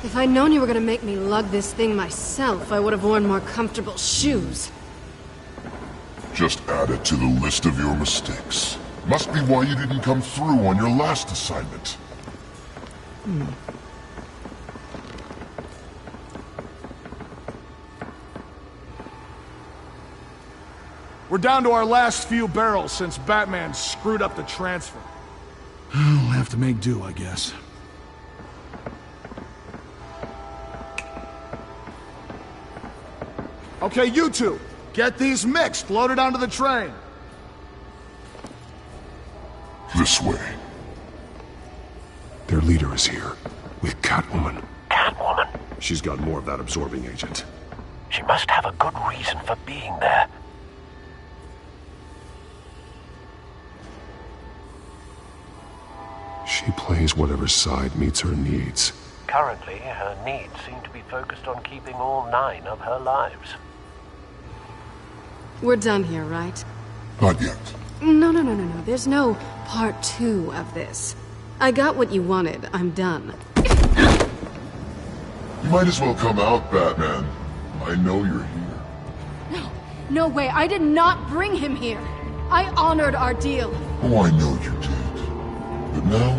S5: If I'd known you were gonna make me lug this thing myself, I would have worn more comfortable shoes.
S12: Just add it to the list of your mistakes. Must be why you didn't come through on your last assignment.
S23: We're down to our last few barrels since Batman screwed up the transfer.
S24: We'll have to make do, I guess.
S23: Okay, you two, get these mixed, loaded onto the train.
S12: This way.
S13: Their leader is here, with Catwoman.
S22: Catwoman?
S13: She's got more of that absorbing agent.
S22: She must have a good reason for being there.
S13: She plays whatever side meets her needs.
S22: Currently, her needs seem to be focused on keeping all 9 of her lives.
S5: We're done here, right?
S12: Not yet.
S5: No. There's no part 2 of this. I got what you wanted. I'm done.
S12: You might as well come out, Batman. I know you're here.
S5: No way. I did not bring him here. I honored our deal.
S12: Oh, I know you did. But now,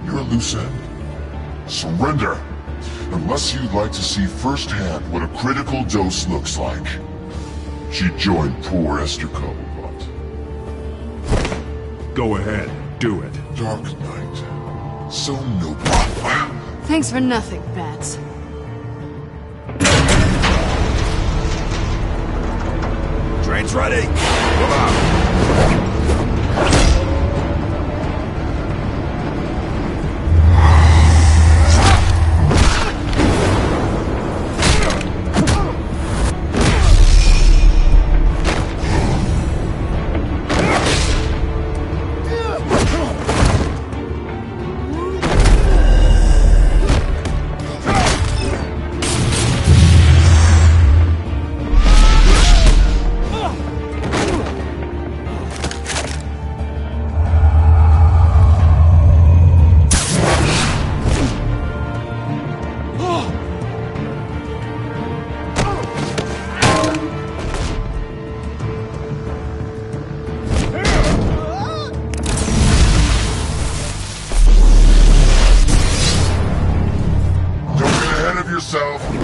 S12: you're a loose end. Surrender! Unless you'd like to see firsthand what a critical dose looks like. She joined poor Esther Cobblepot.
S13: Go ahead, do it.
S12: Dark Knight. So noble.
S5: Thanks for nothing, Bats.
S17: Train's ready! Move out!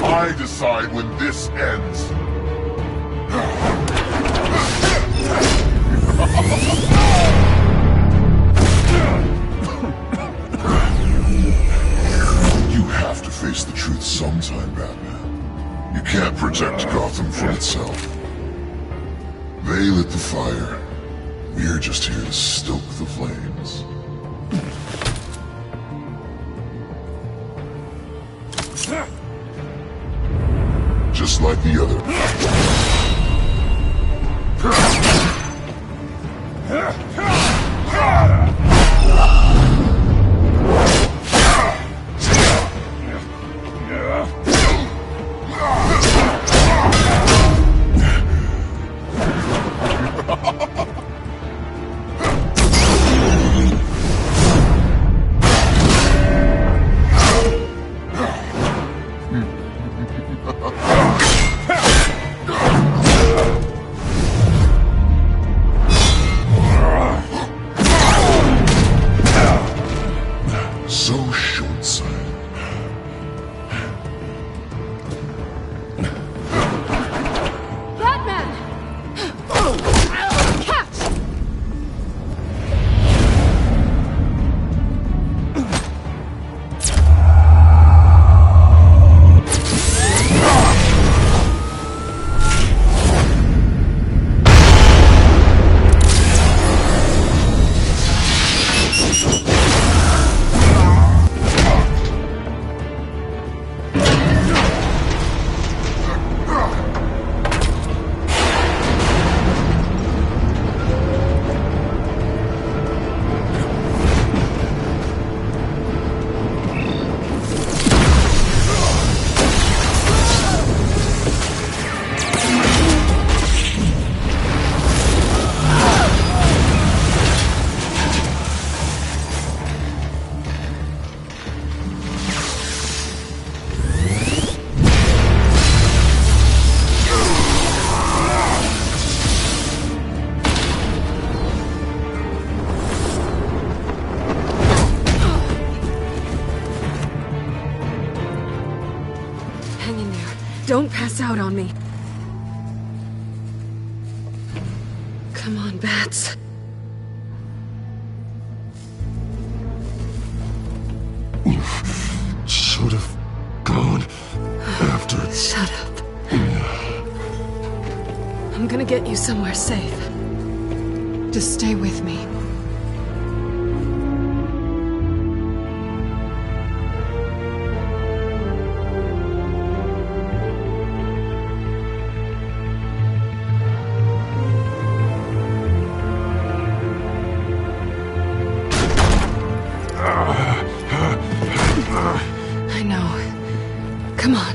S12: I decide when this ends. You have to face the truth sometime, Batman. You can't protect Gotham from itself. They lit the fire. We're just here to stoke the flames. Just like the other. So short-sighted.
S5: Batman! Catch! Hang in there. Don't pass out on me. Come on, Bats.
S12: You should have gone after it.
S5: Shut up. I'm gonna get you somewhere safe. Just stay with me. I know. Come on.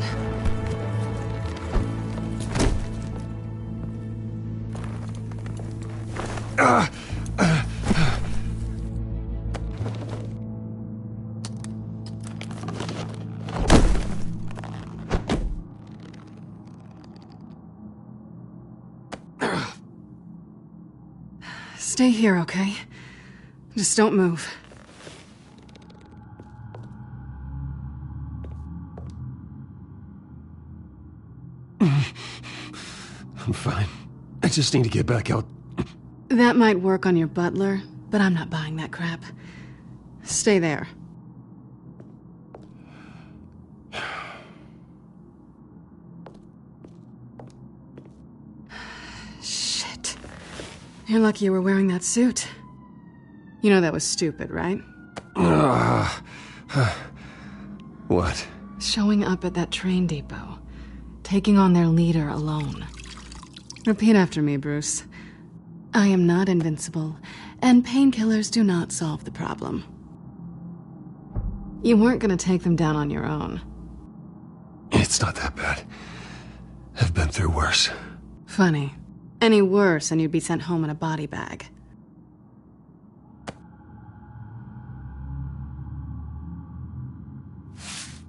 S5: Stay here, okay? Just don't move.
S13: I'm fine. I just need to get back out.
S5: That might work on your butler, but I'm not buying that crap. Stay there. Shit. You're lucky you were wearing that suit. You know that was stupid, right?
S13: What?
S5: Showing up at that train depot. Taking on their leader alone. Repeat after me, Bruce. I am not invincible, and painkillers do not solve the problem. You weren't gonna take them down on your own.
S13: It's not that bad. I've been through worse.
S5: Funny. Any worse and you'd be sent home in a body bag.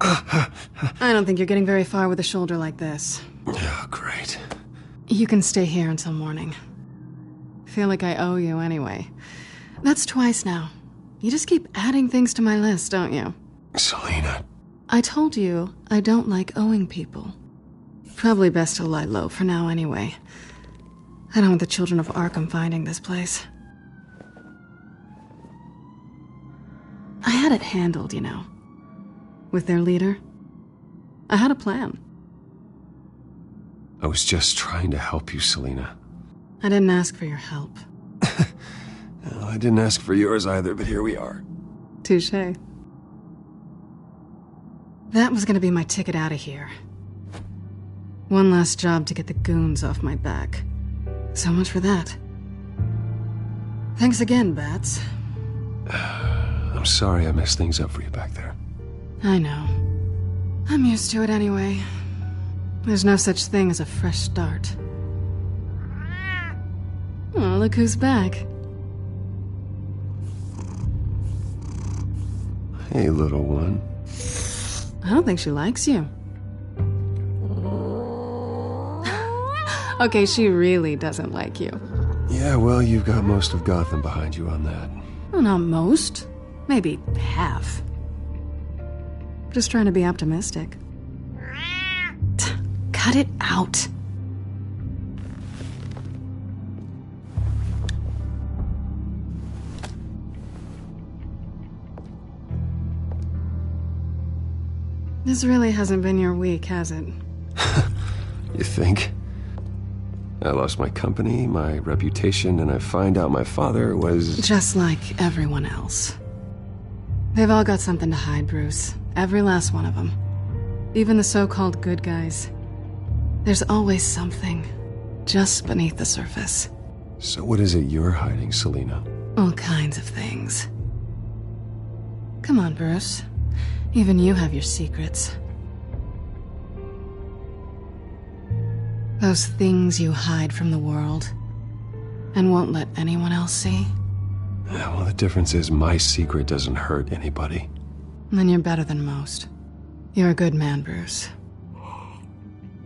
S5: I don't think you're getting very far with a shoulder like this.
S13: Oh, great.
S5: You can stay here until morning. Feel like I owe you anyway. That's twice now. You just keep adding things to my list, don't you?
S13: Selina.
S5: I told you I don't like owing people. Probably best to lie low for now anyway. I don't want the children of Arkham finding this place. I had it handled, you know. With their leader. I had a plan.
S13: I was just trying to help you, Selina.
S5: I didn't ask for your help.
S13: Well, I didn't ask for yours either, but here we are.
S5: Touché. That was gonna be my ticket out of here. One last job to get the goons off my back. So much for that. Thanks again, Bats.
S13: I'm sorry I messed things up for you back there.
S5: I know. I'm used to it anyway. There's no such thing as a fresh start. Oh, look who's back.
S13: Hey, little one.
S5: I don't think she likes you. Okay, she really doesn't like you.
S8: Yeah, well, you've got most of Gotham behind you on that.
S5: Well, not most. Maybe half. Just trying to be optimistic. Cut it out. This really hasn't been your week, has it?
S8: You think? I lost my company, my reputation, and I find out my father was...
S5: Just like everyone else. They've all got something to hide, Bruce. Every last one of them. Even the so-called good guys. There's always something just beneath the surface.
S8: So what is it you're hiding, Selina?
S5: All kinds of things. Come on, Bruce. Even you have your secrets. Those things you hide from the world and won't let anyone else see.
S8: Yeah, well, the difference is my secret doesn't hurt anybody.
S5: Then you're better than most. You're a good man, Bruce.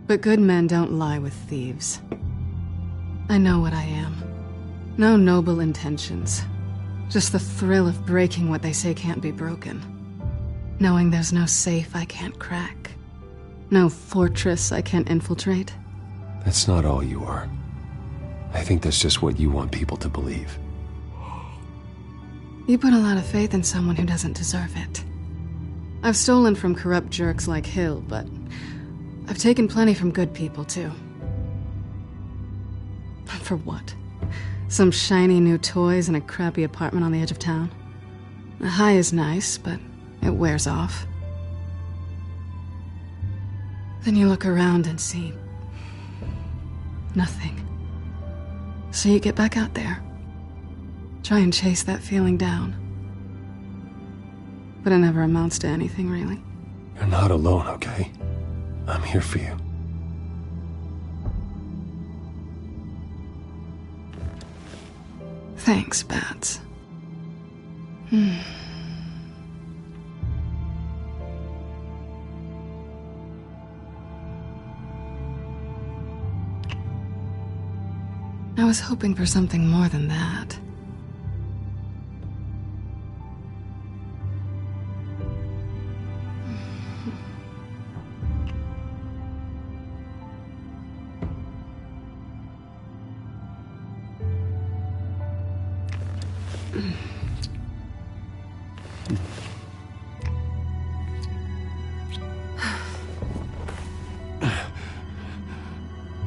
S5: But good men don't lie with thieves. I know what I am. No noble intentions. Just the thrill of breaking what they say can't be broken. Knowing there's no safe I can't crack. No fortress I can't infiltrate.
S8: That's not all you are. I think that's just what you want people to believe.
S5: You put a lot of faith in someone who doesn't deserve it. I've stolen from corrupt jerks like Hill, but I've taken plenty from good people, too. For what? Some shiny new toys and a crappy apartment on the edge of town? The high is nice, but it wears off. Then you look around and see nothing. So you get back out there. Try and chase that feeling down. But it never amounts to anything, really.
S8: You're not alone, okay? I'm here for you.
S5: Thanks, Bats. I was hoping for something more than that.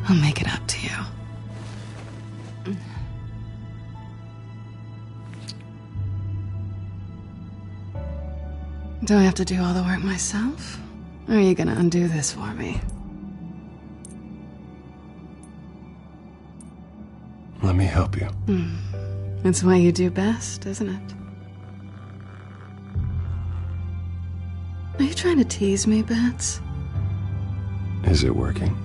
S5: I'll make it up to you. Do I have to do all the work myself? Or are you gonna undo this for me?
S8: Let me help you.
S5: It's what you do best, isn't it? Are you trying to tease me, Bats?
S8: Is it working?